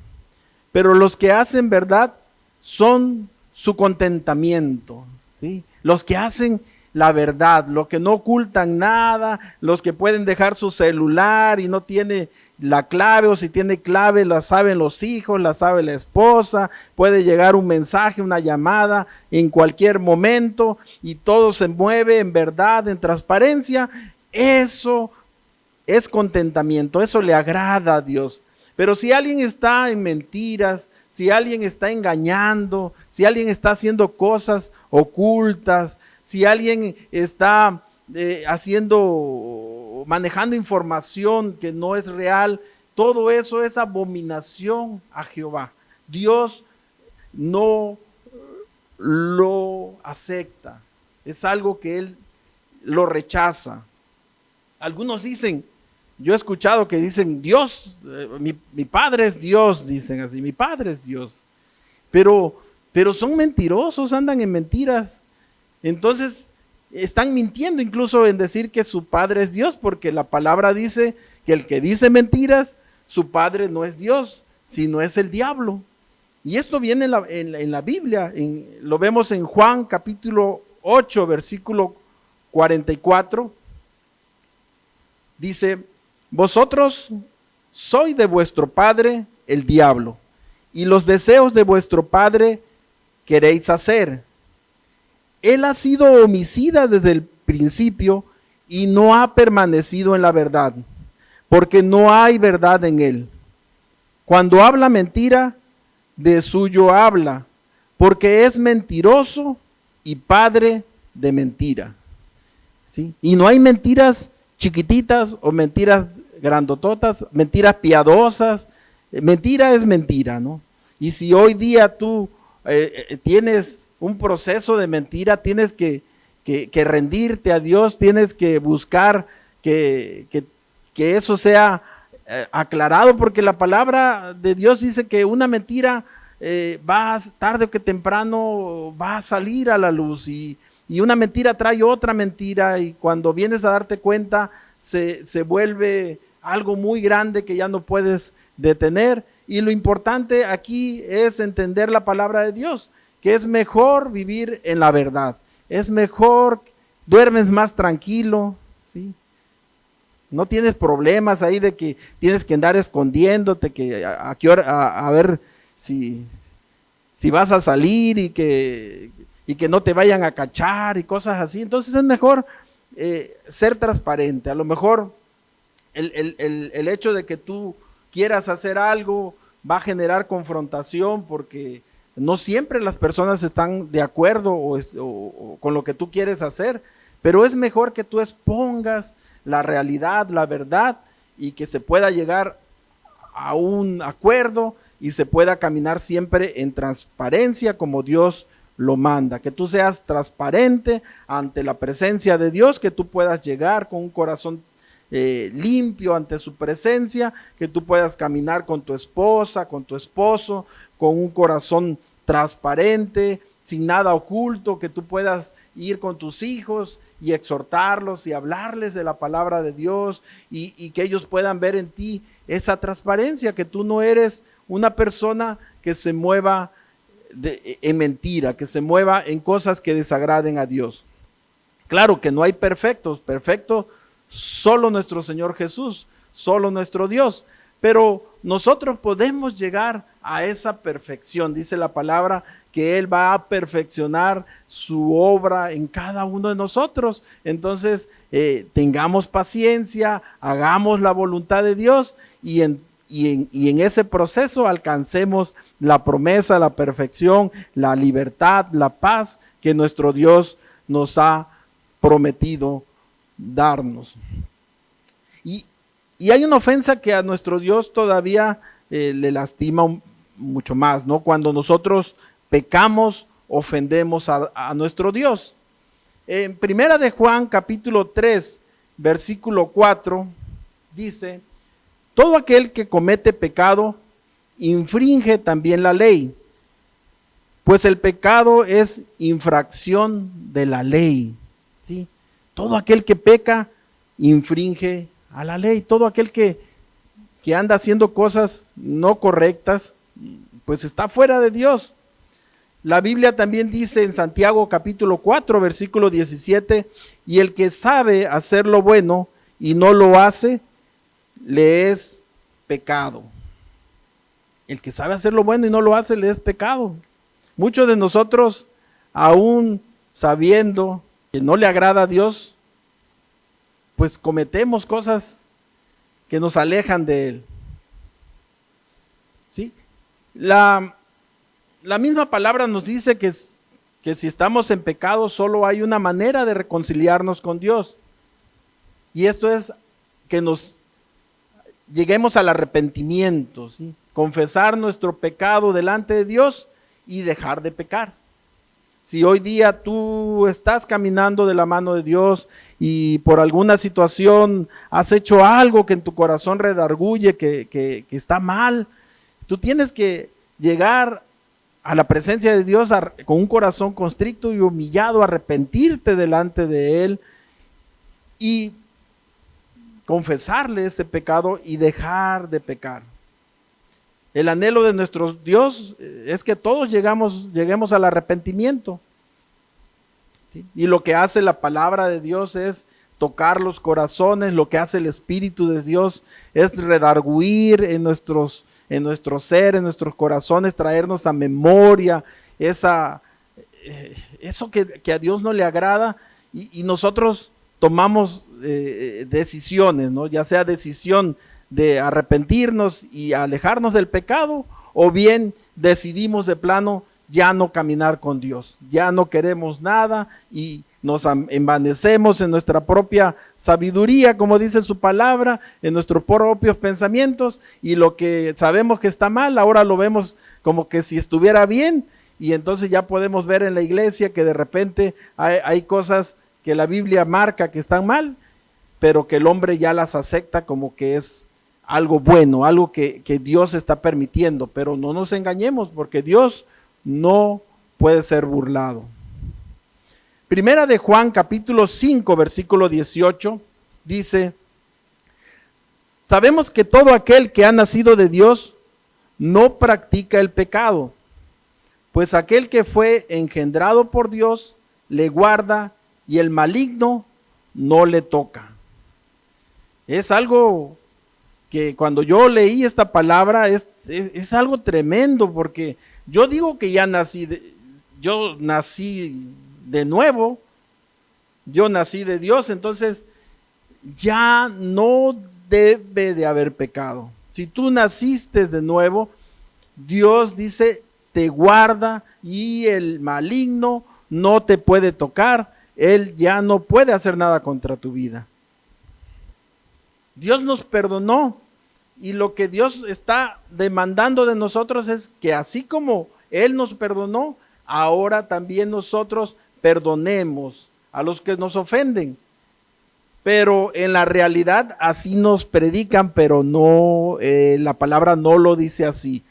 [SPEAKER 2] pero los que hacen verdad son su contentamiento. ¿Sí? Los que hacen la verdad, los que no ocultan nada, los que pueden dejar su celular y no tiene la clave, o si tiene clave la saben los hijos, la sabe la esposa, puede llegar un mensaje, una llamada en cualquier momento, y todo se mueve en verdad, en transparencia. Eso es contentamiento, eso le agrada a Dios. Pero si alguien está en mentiras, si alguien está engañando, si alguien está haciendo cosas ocultas, si alguien está manejando información que no es real, todo eso es abominación a Jehová. Dios no lo acepta, es algo que Él lo rechaza. Algunos dicen, yo he escuchado que dicen: Dios, mi padre es Dios, dicen así, mi padre es Dios. Pero son mentirosos, andan en mentiras. Entonces están mintiendo incluso en decir que su padre es Dios, porque la palabra dice que el que dice mentiras, su padre no es Dios, sino es el diablo. Y esto viene en la Biblia, lo vemos en Juan capítulo 8, versículo 44. Dice, vosotros sois de vuestro padre el diablo, y los deseos de vuestro padre queréis hacer. Él ha sido homicida desde el principio y no ha permanecido en la verdad, porque no hay verdad en él. Cuando habla mentira, de suyo habla, porque es mentiroso y padre de mentira. ¿Sí? Y no hay mentiras chiquititas o mentiras grandototas, mentiras piadosas. Mentira es mentira, ¿no? Y si hoy día tú tienes un proceso de mentira, tienes que rendirte a Dios, tienes que buscar que eso sea aclarado, porque la palabra de Dios dice que una mentira tarde o que temprano va a salir a la luz, y una mentira trae otra mentira, y cuando vienes a darte cuenta se vuelve algo muy grande que ya no puedes detener. Y lo importante aquí es entender la palabra de Dios, que es mejor vivir en la verdad, es mejor, duermes más tranquilo, ¿sí? No tienes problemas ahí de que tienes que andar escondiéndote, que a qué hora, a ver si vas a salir y que no te vayan a cachar y cosas así. Entonces es mejor ser transparente. A lo mejor el hecho de que tú quieras hacer algo va a generar confrontación, porque no siempre las personas están de acuerdo o con lo que tú quieres hacer, pero es mejor que tú expongas la realidad, la verdad, y que se pueda llegar a un acuerdo y se pueda caminar siempre en transparencia como Dios lo manda, que tú seas transparente ante la presencia de Dios, que tú puedas llegar con un corazón limpio ante su presencia, que tú puedas caminar con tu esposa, con tu esposo, con un corazón transparente, sin nada oculto, que tú puedas ir con tus hijos y exhortarlos y hablarles de la palabra de Dios, y que ellos puedan ver en ti esa transparencia, que tú no eres una persona que se mueva en mentira, que se mueva en cosas que desagraden a Dios. Claro que no hay perfectos, solo nuestro Señor Jesús, solo nuestro Dios, pero nosotros podemos llegar a esa perfección. Dice la palabra que Él va a perfeccionar su obra en cada uno de nosotros. Entonces, tengamos paciencia, hagamos la voluntad de Dios, y en ese proceso alcancemos la promesa, la perfección, la libertad, la paz que nuestro Dios nos ha prometido darnos. Y hay una ofensa que a nuestro Dios todavía le lastima mucho más, ¿no? Cuando nosotros pecamos, ofendemos a nuestro Dios. En Primera de Juan, capítulo 3, versículo 4, dice: todo aquel que comete pecado infringe también la ley, pues el pecado es infracción de la ley, ¿sí? Todo aquel que peca infringe a la ley. Todo aquel que anda haciendo cosas no correctas, pues está fuera de Dios. La Biblia también dice en Santiago capítulo 4, versículo 17, y el que sabe hacer lo bueno y no lo hace, le es pecado. El que sabe hacer lo bueno y no lo hace, le es pecado. Muchos de nosotros, aún sabiendo que no le agrada a Dios, pues cometemos cosas que nos alejan de Él. ¿Sí? La misma palabra nos dice que si estamos en pecado, solo hay una manera de reconciliarnos con Dios. Y esto es que nos lleguemos al arrepentimiento, ¿sí? Confesar nuestro pecado delante de Dios y dejar de pecar. Si hoy día tú estás caminando de la mano de Dios y por alguna situación has hecho algo que en tu corazón redarguye, que está mal, tú tienes que llegar a la presencia de Dios con un corazón constricto y humillado, arrepentirte delante de Él y confesarle ese pecado y dejar de pecar. El anhelo de nuestro Dios es que todos lleguemos al arrepentimiento. ¿Sí? Y lo que hace la palabra de Dios es tocar los corazones, lo que hace el Espíritu de Dios es redarguir en nuestro ser, en nuestros corazones, traernos a memoria eso que a Dios no le agrada, y nosotros tomamos decisiones, ¿no? Ya sea decisión de arrepentirnos y alejarnos del pecado, o bien decidimos de plano ya no caminar con Dios, ya no queremos nada y nos envanecemos en nuestra propia sabiduría, como dice su palabra, en nuestros propios pensamientos, y lo que sabemos que está mal, ahora lo vemos como que si estuviera bien, y entonces ya podemos ver en la iglesia que de repente hay cosas que la Biblia marca que están mal, pero que el hombre ya las acepta como que es algo bueno, algo que Dios está permitiendo. Pero no nos engañemos, porque Dios no puede ser burlado. Primera de Juan, capítulo 5, versículo 18, dice: sabemos que todo aquel que ha nacido de Dios no practica el pecado, pues aquel que fue engendrado por Dios le guarda y el maligno no le toca. Es algo que cuando yo leí esta palabra es algo tremendo, porque yo digo que ya yo nací de nuevo, yo nací de Dios, entonces ya no debe de haber pecado. Si tú naciste de nuevo, Dios dice, te guarda y el maligno no te puede tocar, él ya no puede hacer nada contra tu vida. Dios nos perdonó, y lo que Dios está demandando de nosotros es que así como Él nos perdonó, ahora también nosotros perdonemos a los que nos ofenden. Pero en la realidad así nos predican, pero no, la palabra no lo dice así.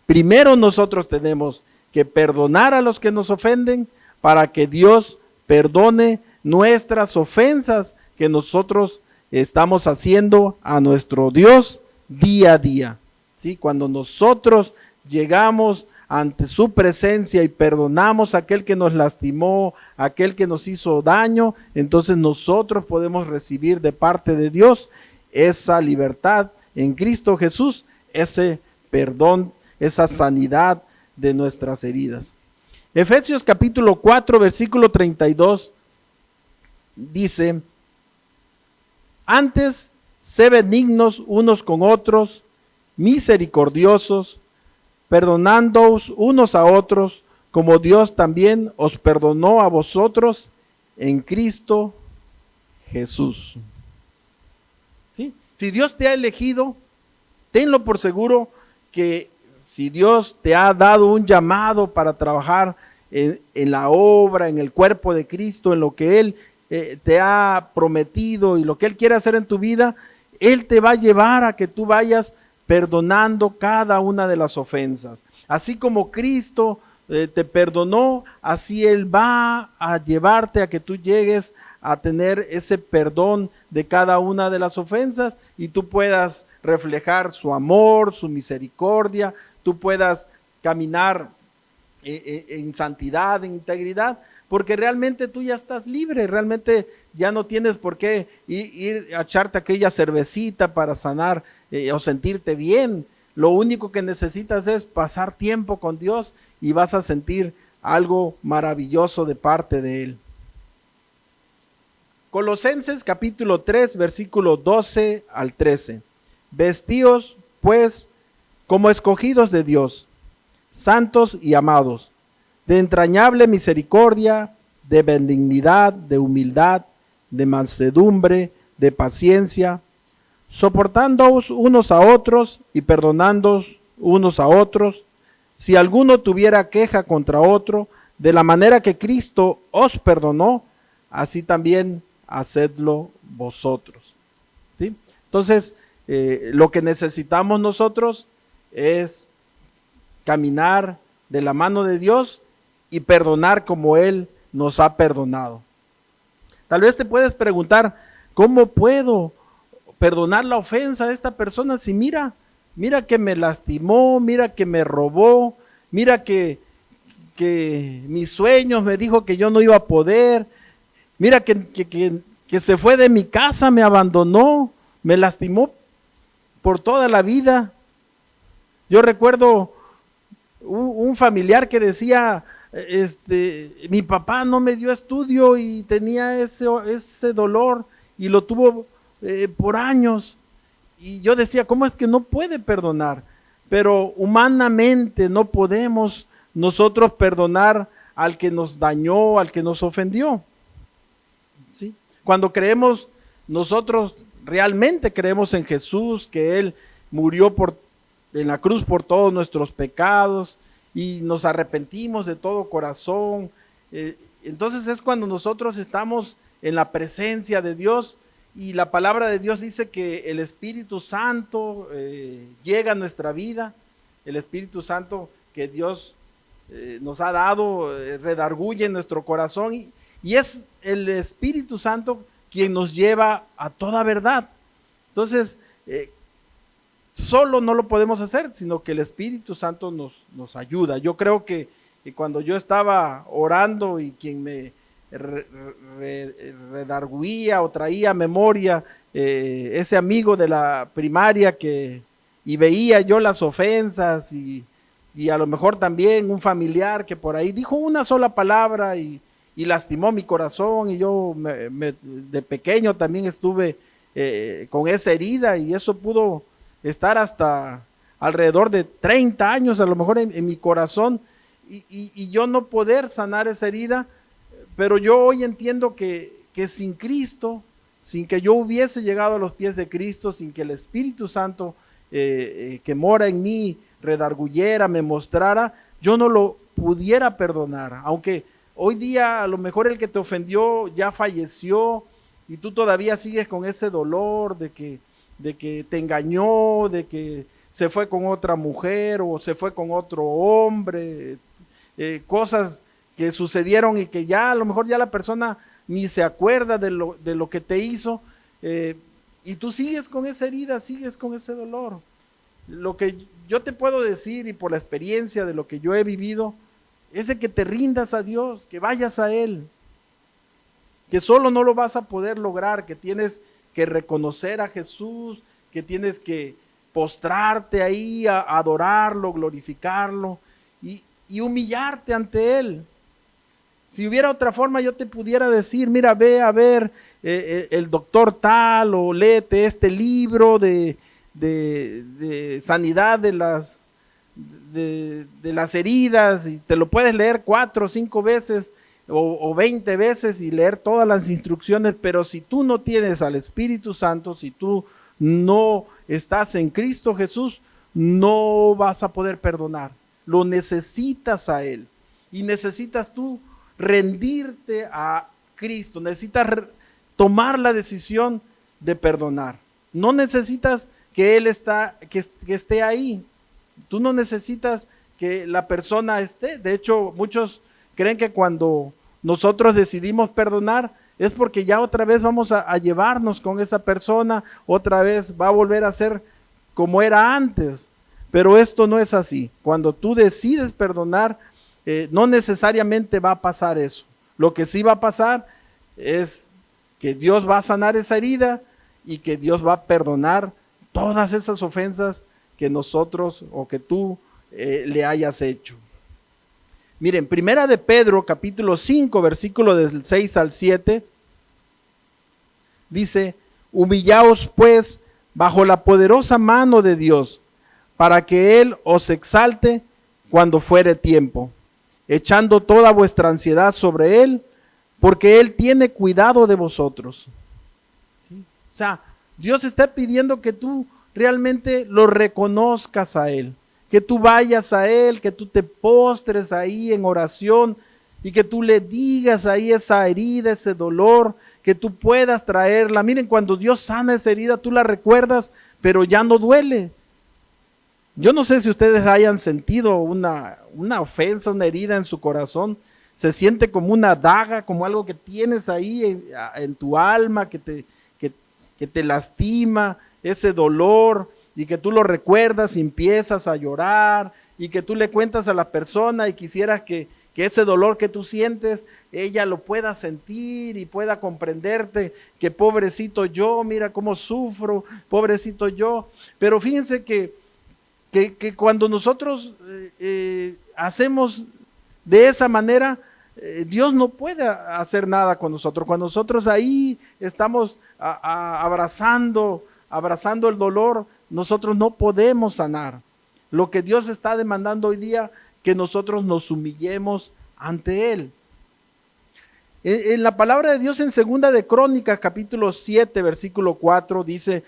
[SPEAKER 2] Primero nosotros tenemos que perdonar a los que nos ofenden para que Dios perdone nuestras ofensas que nosotros estamos haciendo a nuestro Dios día a día. ¿Sí? Cuando nosotros llegamos ante su presencia y perdonamos a aquel que nos lastimó, a aquel que nos hizo daño, entonces nosotros podemos recibir de parte de Dios esa libertad en Cristo Jesús, ese perdón, esa sanidad de nuestras heridas. Efesios capítulo 4, versículo 32 dice: antes, sé benignos unos con otros, misericordiosos, perdonándoos unos a otros, como Dios también os perdonó a vosotros en Cristo Jesús. ¿Sí? Si Dios te ha elegido, tenlo por seguro que si Dios te ha dado un llamado para trabajar en la obra, en el cuerpo de Cristo, en lo que Él te ha prometido y lo que Él quiere hacer en tu vida, Él te va a llevar a que tú vayas perdonando cada una de las ofensas. Así como Cristo te perdonó, así Él va a llevarte a que tú llegues a tener ese perdón de cada una de las ofensas y tú puedas reflejar su amor, su misericordia, tú puedas caminar en santidad, en integridad, porque realmente tú ya estás libre, realmente ya no tienes por qué ir a echarte aquella cervecita para sanar o sentirte bien. Lo único que necesitas es pasar tiempo con Dios y vas a sentir algo maravilloso de parte de Él. Colosenses capítulo 3, versículo 12 al 13. Vestíos pues como escogidos de Dios, santos y amados, de entrañable misericordia, de benignidad, de humildad, de mansedumbre, de paciencia, soportándoos unos a otros y perdonándoos unos a otros, si alguno tuviera queja contra otro, de la manera que Cristo os perdonó, así también hacedlo vosotros. ¿Sí? Entonces, lo que necesitamos nosotros es caminar de la mano de Dios y perdonar como Él nos ha perdonado. Tal vez te puedes preguntar, ¿cómo puedo perdonar la ofensa de esta persona si mira, mira que me lastimó, mira que me robó, mira que mis sueños me dijo que yo no iba a poder, mira que se fue de mi casa, me abandonó, me lastimó por toda la vida. Yo recuerdo un familiar que decía, mi papá no me dio estudio y tenía ese dolor y lo tuvo por años. Y yo decía, ¿cómo es que no puede perdonar? Pero humanamente no podemos nosotros perdonar al que nos dañó, al que nos ofendió. ¿Sí? Cuando creemos, nosotros realmente creemos en Jesús, que Él murió en la cruz por todos nuestros pecados y nos arrepentimos de todo corazón. Entonces es cuando nosotros estamos en la presencia de Dios y la palabra de Dios dice que el Espíritu Santo llega a nuestra vida, el Espíritu Santo que Dios nos ha dado, redarguye en nuestro corazón y es el Espíritu Santo quien nos lleva a toda verdad. Entonces, solo no lo podemos hacer, sino que el Espíritu Santo nos ayuda. Yo creo que cuando yo estaba orando y quien me redarguía o traía a memoria ese amigo de la primaria y veía yo las ofensas y a lo mejor también un familiar que por ahí dijo una sola palabra y lastimó mi corazón y yo de pequeño también estuve con esa herida y eso pudo estar hasta alrededor de 30 años a lo mejor en mi corazón y yo no poder sanar esa herida, pero yo hoy entiendo que sin Cristo, sin que yo hubiese llegado a los pies de Cristo, sin que el Espíritu Santo que mora en mí redarguyera, me mostrara, yo no lo pudiera perdonar, aunque hoy día a lo mejor el que te ofendió ya falleció y tú todavía sigues con ese dolor de que te engañó, de que se fue con otra mujer o se fue con otro hombre, cosas que sucedieron y que ya a lo mejor ya la persona ni se acuerda de lo que te hizo y tú sigues con esa herida, sigues con ese dolor. Lo que yo te puedo decir y por la experiencia de lo que yo he vivido es de que te rindas a Dios, que vayas a Él, que solo no lo vas a poder lograr, que tienes que reconocer a Jesús, que tienes que postrarte ahí, a adorarlo, glorificarlo y humillarte ante Él. Si hubiera otra forma yo te pudiera decir, mira, ve a ver el doctor tal o léete este libro de sanidad de las heridas y te lo puedes leer 4 o 5 veces o 20 veces y leer todas las instrucciones, pero si tú no tienes al Espíritu Santo, si tú no estás en Cristo Jesús, no vas a poder perdonar. Lo necesitas a Él y necesitas tú rendirte a Cristo, necesitas tomar la decisión de perdonar. No necesitas que Él que esté ahí. Tú no necesitas que la persona esté. De hecho, muchos creen que cuando nosotros decidimos perdonar es porque ya otra vez vamos a llevarnos con esa persona, otra vez va a volver a ser como era antes. Pero esto no es así. Cuando tú decides perdonar, no necesariamente va a pasar eso. Lo que sí va a pasar es que Dios va a sanar esa herida y que Dios va a perdonar todas esas ofensas que nosotros o que tú le hayas hecho. Miren, Primera de Pedro, capítulo 5, versículo del 6 al 7, dice, humillaos pues bajo la poderosa mano de Dios, para que Él os exalte cuando fuere tiempo, echando toda vuestra ansiedad sobre Él, porque Él tiene cuidado de vosotros. ¿Sí? O sea, Dios está pidiendo que tú realmente lo reconozcas a Él, que tú vayas a Él, que tú te postres ahí en oración y que tú le digas ahí esa herida, ese dolor, que tú puedas traerla. Miren, cuando Dios sana esa herida, tú la recuerdas, pero ya no duele. Yo no sé si ustedes hayan sentido una ofensa, una herida en su corazón. Se siente como una daga, como algo que tienes ahí en tu alma, que te lastima, ese dolor, y que tú lo recuerdas y empiezas a llorar y que tú le cuentas a la persona y quisieras que ese dolor que tú sientes, ella lo pueda sentir y pueda comprenderte, que pobrecito yo, mira cómo sufro, pobrecito yo. Pero fíjense que cuando nosotros hacemos de esa manera, Dios no puede hacer nada con nosotros. Cuando nosotros ahí estamos abrazando el dolor, nosotros no podemos sanar. Lo que Dios está demandando hoy día, que nosotros nos humillemos ante Él. En la palabra de Dios en 2 de Crónicas, capítulo 7, versículo 4, dice: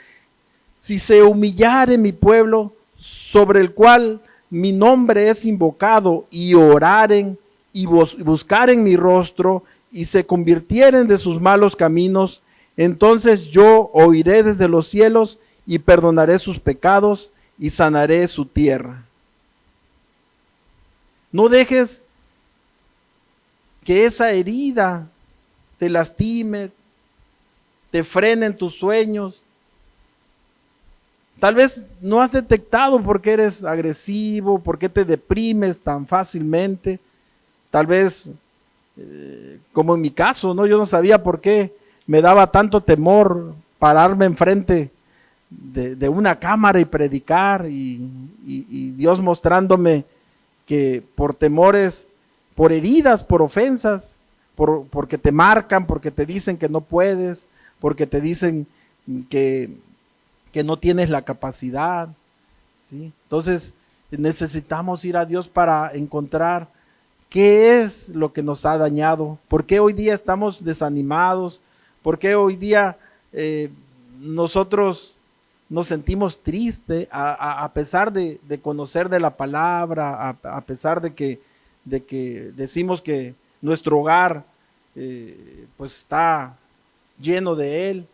[SPEAKER 2] si se humillare mi pueblo, sobre el cual mi nombre es invocado, y oraren y buscaren mi rostro, y se convirtieren de sus malos caminos, entonces yo oiré desde los cielos y perdonaré sus pecados y sanaré su tierra. No dejes que esa herida te lastime, te frene en tus sueños. Tal vez no has detectado por qué eres agresivo, por qué te deprimes tan fácilmente. Tal vez, como en mi caso, ¿no? Yo no sabía por qué me daba tanto temor pararme enfrente de una cámara y predicar, y Dios mostrándome que por temores, por heridas, por ofensas, porque te marcan, porque te dicen que no puedes, porque te dicen que no tienes la capacidad, ¿sí? Entonces necesitamos ir a Dios para encontrar qué es lo que nos ha dañado, por qué hoy día estamos desanimados, por qué hoy día nosotros nos sentimos tristes a pesar de conocer de la palabra, a pesar de que decimos que nuestro hogar pues está lleno de Él.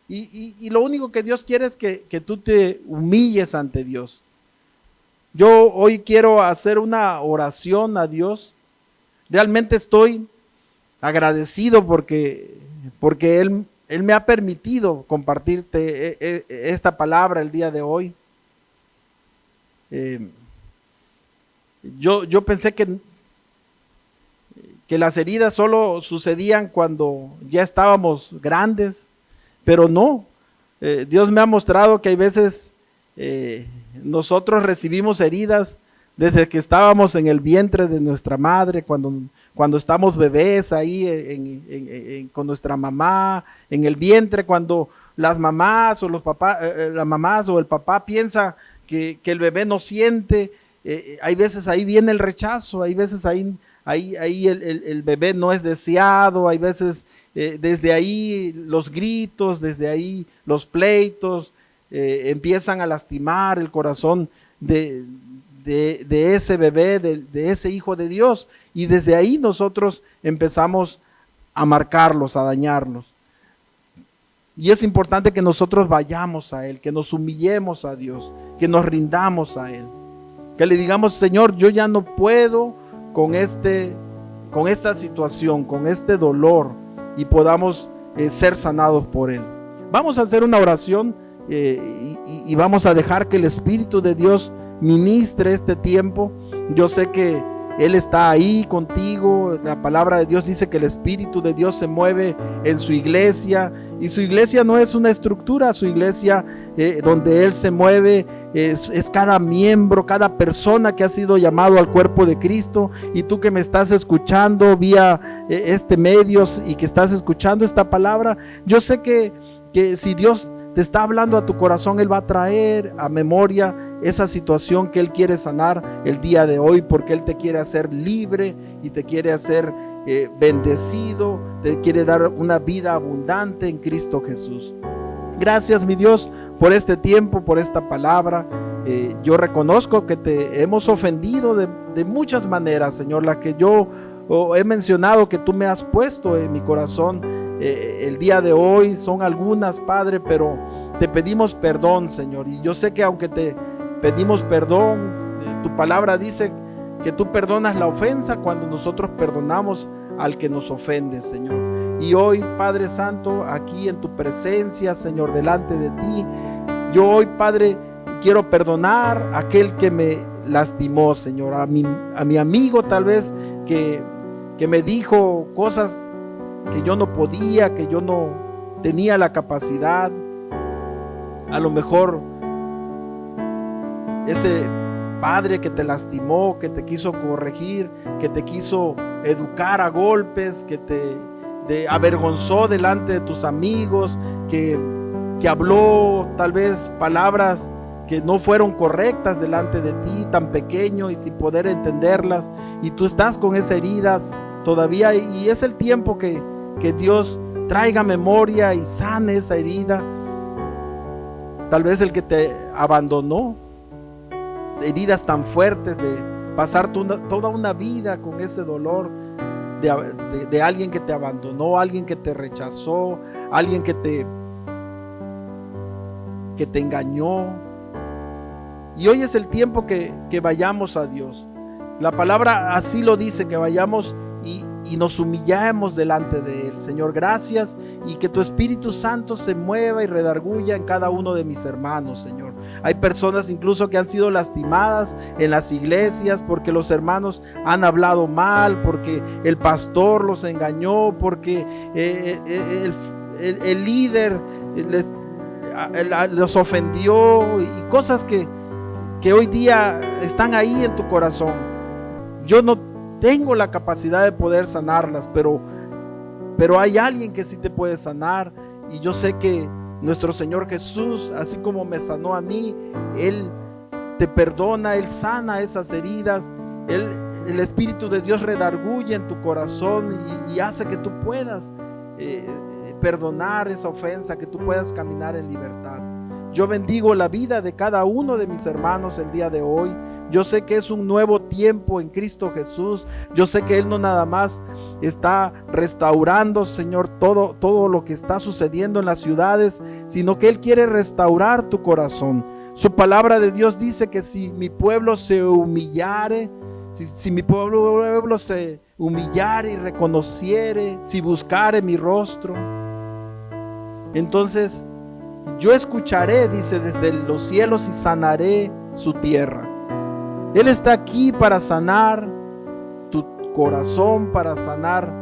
[SPEAKER 2] Y lo único que Dios quiere es que tú te humilles ante Dios. Yo hoy quiero hacer una oración a Dios. Realmente estoy agradecido porque Él me ha permitido compartirte esta palabra el día de hoy. Yo pensé que las heridas solo sucedían cuando ya estábamos grandes, pero no. Dios me ha mostrado que hay veces nosotros recibimos heridas desde que estábamos en el vientre de nuestra madre, cuando estamos bebés ahí con nuestra mamá, en el vientre, cuando las mamás o los papás, las mamás o el papá piensa que el bebé no siente. Hay veces ahí viene el rechazo, hay veces ahí el bebé no es deseado, hay veces desde ahí los gritos, desde ahí los pleitos empiezan a lastimar el corazón de ese bebé, de ese hijo de Dios, y desde ahí nosotros empezamos a marcarlos, a dañarlos. Y es importante que nosotros vayamos a Él, que nos humillemos a Dios, que nos rindamos a Él, que le digamos: Señor, yo ya no puedo con esta situación, con este dolor, y podamos ser sanados por Él. Vamos a hacer una oración y vamos a dejar que el Espíritu de Dios ministre este tiempo. Yo sé que Él está ahí contigo. La palabra de Dios dice que el Espíritu de Dios se mueve en su iglesia, y su iglesia no es una estructura. Su iglesia donde Él se mueve es cada miembro, cada persona que ha sido llamado al cuerpo de Cristo. Y tú que me estás escuchando vía este medio y que estás escuchando esta palabra, yo sé que si Dios te está hablando a tu corazón, Él va a traer a memoria esa situación que Él quiere sanar el día de hoy, porque Él te quiere hacer libre y te quiere hacer bendecido, te quiere dar una vida abundante en Cristo Jesús. Gracias, mi Dios, por este tiempo, por esta palabra. Yo reconozco que te hemos ofendido de muchas maneras, Señor, las que yo he mencionado que tú me has puesto en mi corazón. El día de hoy son algunas, Padre, pero te pedimos perdón, Señor, y yo sé que aunque te pedimos perdón, tu palabra dice que tú perdonas la ofensa cuando nosotros perdonamos al que nos ofende, Señor. Y hoy, Padre Santo, aquí en tu presencia, Señor, delante de ti, yo hoy, Padre, quiero perdonar a aquel que me lastimó, Señor, a mi amigo tal vez que me dijo cosas que yo no podía, que yo no tenía la capacidad. A lo mejor ese padre que te lastimó, que te quiso corregir, que te quiso educar a golpes, que te avergonzó delante de tus amigos, que habló tal vez palabras que no fueron correctas delante de ti, tan pequeño y sin poder entenderlas, y tú estás con esas heridas todavía, y es el tiempo que Dios traiga memoria y sane esa herida. Tal vez el que te abandonó, heridas tan fuertes de pasar toda una vida con ese dolor de alguien que te abandonó, alguien que te rechazó, alguien que te engañó. Y hoy es el tiempo que vayamos a Dios. La palabra así lo dice, que vayamos y nos humillemos delante de Él. Señor, gracias, y que tu Espíritu Santo se mueva y redarguya en cada uno de mis hermanos, Señor. Hay personas incluso que han sido lastimadas en las iglesias porque los hermanos han hablado mal, porque el pastor los engañó, porque el líder los ofendió, y cosas que hoy día están ahí en tu corazón. Yo no tengo la capacidad de poder sanarlas, pero hay alguien que sí te puede sanar, y yo sé que nuestro Señor Jesús, así como me sanó a mí, Él te perdona, Él sana esas heridas. El Espíritu de Dios redarguye en tu corazón y hace que tú puedas perdonar esa ofensa, que tú puedas caminar en libertad. Yo bendigo la vida de cada uno de mis hermanos el día de hoy. Yo sé que es un nuevo tiempo en Cristo Jesús. Yo sé que Él no nada más está restaurando, Señor, todo lo que está sucediendo en las ciudades, sino que Él quiere restaurar tu corazón. Su palabra de Dios dice que si mi pueblo se humillare, si mi pueblo se humillare y reconociere, si buscare mi rostro, entonces yo escucharé, dice, desde los cielos y sanaré su tierra. Él está aquí para sanar tu corazón, para sanar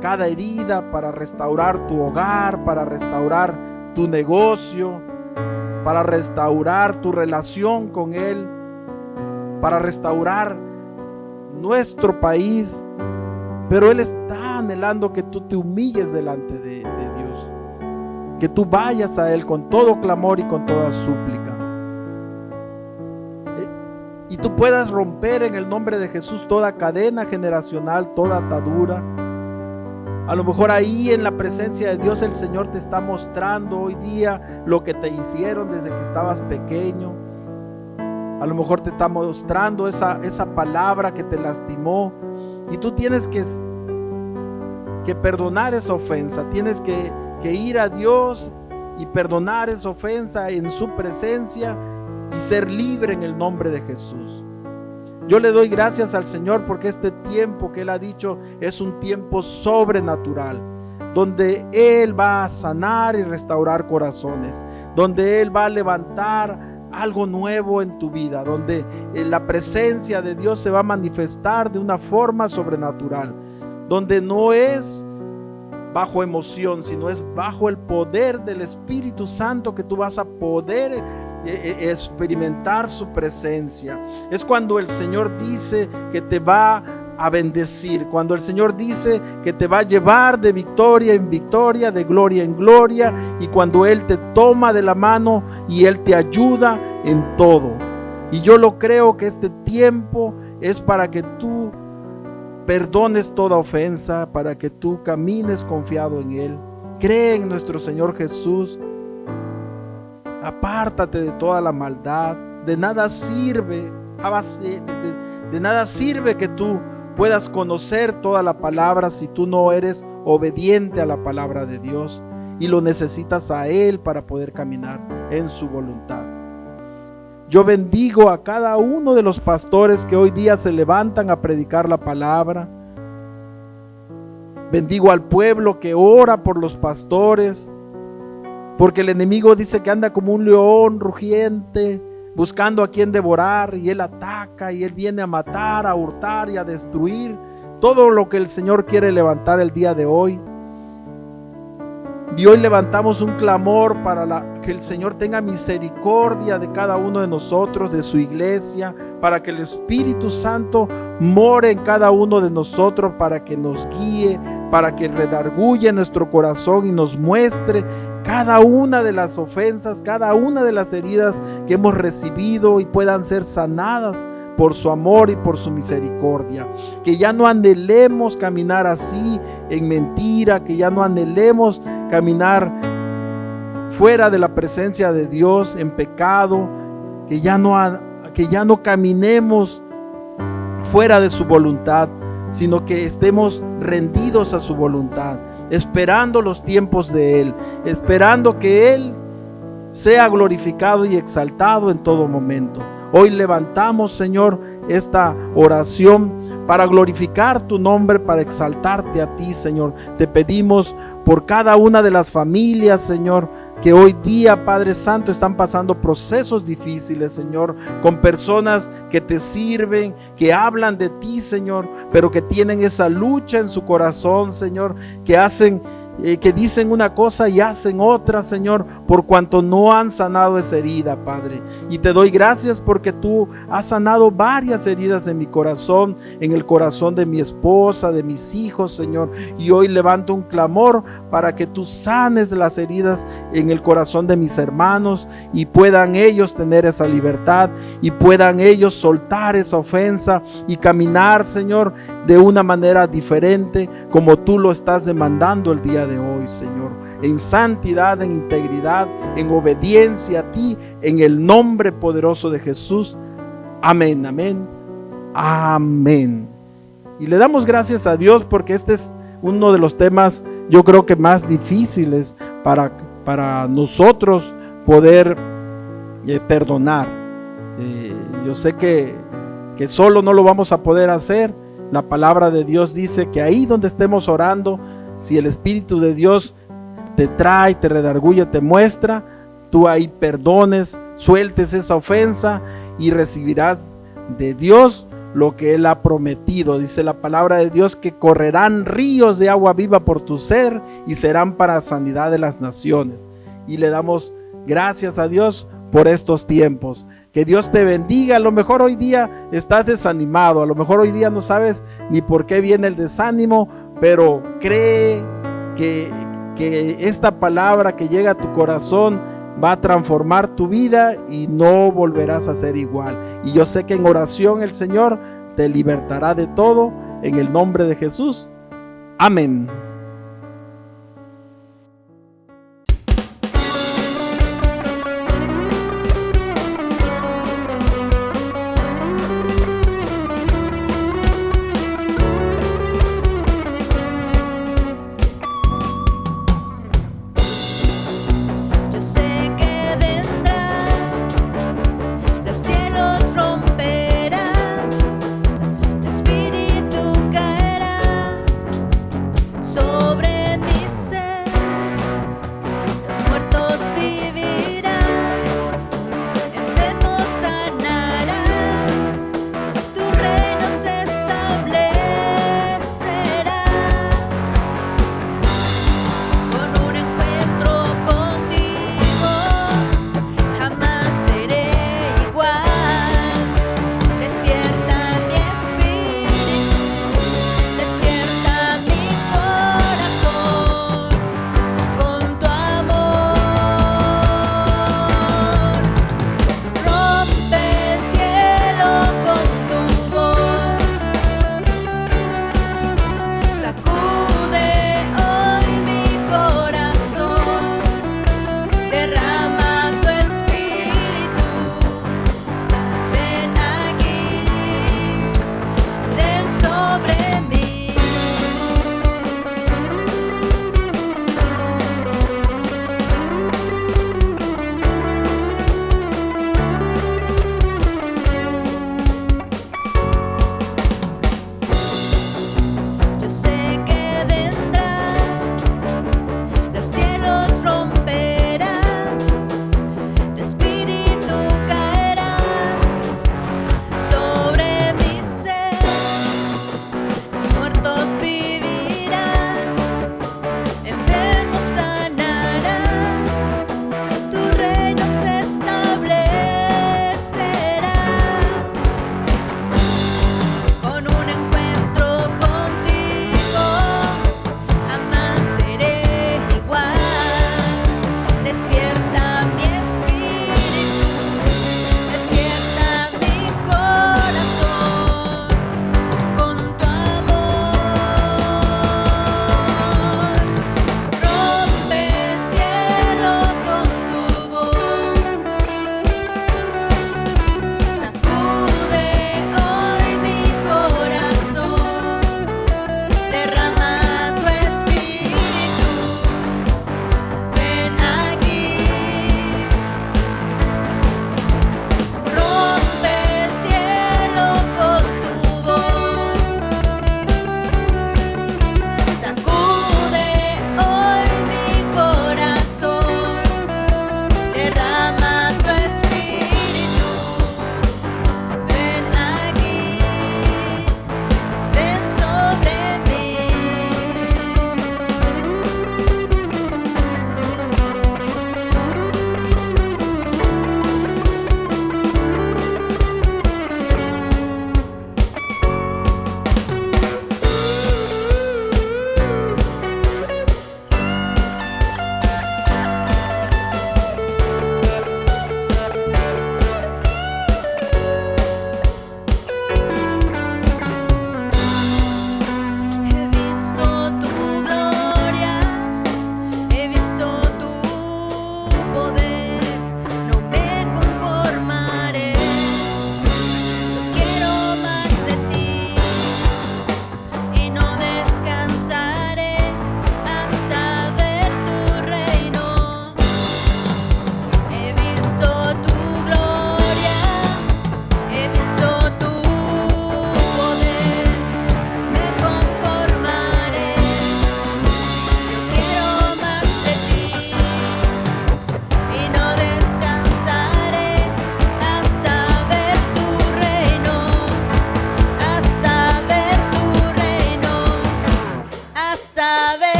[SPEAKER 2] cada herida, para restaurar tu hogar, para restaurar tu negocio, para restaurar tu relación con Él, para restaurar nuestro país. Pero Él está anhelando que tú te humilles delante de Dios, que tú vayas a Él con todo clamor y con toda súplica, y tú puedas romper en el nombre de Jesús toda cadena generacional, toda atadura. A lo mejor ahí en la presencia de Dios el Señor te está mostrando hoy día lo que te hicieron desde que estabas pequeño. A lo mejor te está mostrando esa palabra que te lastimó, y tú tienes que perdonar esa ofensa. Tienes que ir a Dios y perdonar esa ofensa en su presencia y ser libre en el nombre de Jesús. Yo le doy gracias al Señor porque este tiempo que Él ha dicho es un tiempo sobrenatural, donde Él va a sanar y restaurar corazones, donde Él va a levantar algo nuevo en tu vida, donde la presencia de Dios se va a manifestar de una forma sobrenatural, donde no es bajo emoción, sino es bajo el poder del Espíritu Santo que tú vas a poder experimentar su presencia. Es cuando el Señor dice que te va a bendecir, cuando el Señor dice que te va a llevar de victoria en victoria, de gloria en gloria, y cuando Él te toma de la mano y Él te ayuda en todo. Y yo lo creo que este tiempo es para que tú perdones toda ofensa, para que tú camines confiado en Él. Cree en nuestro Señor Jesús. Apártate de toda la maldad. De nada sirve que tú puedas conocer toda la palabra si tú no eres obediente a la palabra de Dios, y lo necesitas a Él para poder caminar en su voluntad. Yo bendigo a cada uno de los pastores que hoy día se levantan a predicar la palabra. Bendigo al pueblo que ora por los pastores, porque el enemigo dice que anda como un león rugiente, buscando a quien devorar, y él ataca, y él viene a matar, a hurtar y a destruir todo lo que el Señor quiere levantar el día de hoy. Y hoy levantamos un clamor para que el Señor tenga misericordia de cada uno de nosotros, de su iglesia, para que el Espíritu Santo more en cada uno de nosotros, para que nos guíe, para que redarguya nuestro corazón y nos muestre cada una de las ofensas, cada una de las heridas que hemos recibido, y puedan ser sanadas por su amor y por su misericordia. Que ya no anhelemos caminar así en mentira, que ya no anhelemos caminar fuera de la presencia de Dios en pecado, que ya no caminemos fuera de su voluntad, sino que estemos rendidos a su voluntad, esperando los tiempos de Él, esperando que Él sea glorificado y exaltado en todo momento. Hoy levantamos, Señor, esta oración para glorificar tu nombre, para exaltarte a ti, Señor. Te pedimos por cada una de las familias, Señor, que hoy día, Padre Santo, están pasando procesos difíciles, Señor, con personas que te sirven, que hablan de ti, Señor, pero que tienen esa lucha en su corazón, Señor, que dicen una cosa y hacen otra, Señor, por cuanto no han sanado esa herida, Padre. Y te doy gracias porque tú has sanado varias heridas en mi corazón, en el corazón de mi esposa, de mis hijos, Señor. Y hoy levanto un clamor para que tú sanes las heridas en el corazón de mis hermanos, y puedan ellos tener esa libertad, y puedan ellos soltar esa ofensa y caminar, Señor, de una manera diferente, como tú lo estás demandando el día de hoy, Señor, en santidad, en integridad, en obediencia a ti, en el nombre poderoso de Jesús. Amén, amén, amén. Y le damos gracias a Dios porque este es uno de los temas, yo creo que más difíciles para nosotros poder perdonar. Yo sé que solo no lo vamos a poder hacer. La palabra de Dios dice que ahí donde estemos orando, si el Espíritu de Dios te trae, te redarguye, te muestra, tú ahí perdones, sueltes esa ofensa y recibirás de Dios lo que Él ha prometido. Dice la palabra de Dios que correrán ríos de agua viva por tu ser y serán para sanidad de las naciones. Y le damos gracias a Dios por estos tiempos. Que Dios te bendiga. A lo mejor hoy día estás desanimado, a lo mejor hoy día no sabes ni por qué viene el desánimo, pero cree que esta palabra que llega a tu corazón va a transformar tu vida y no volverás a ser igual. Y yo sé que en oración el Señor te libertará de todo, en el nombre de Jesús. Amén.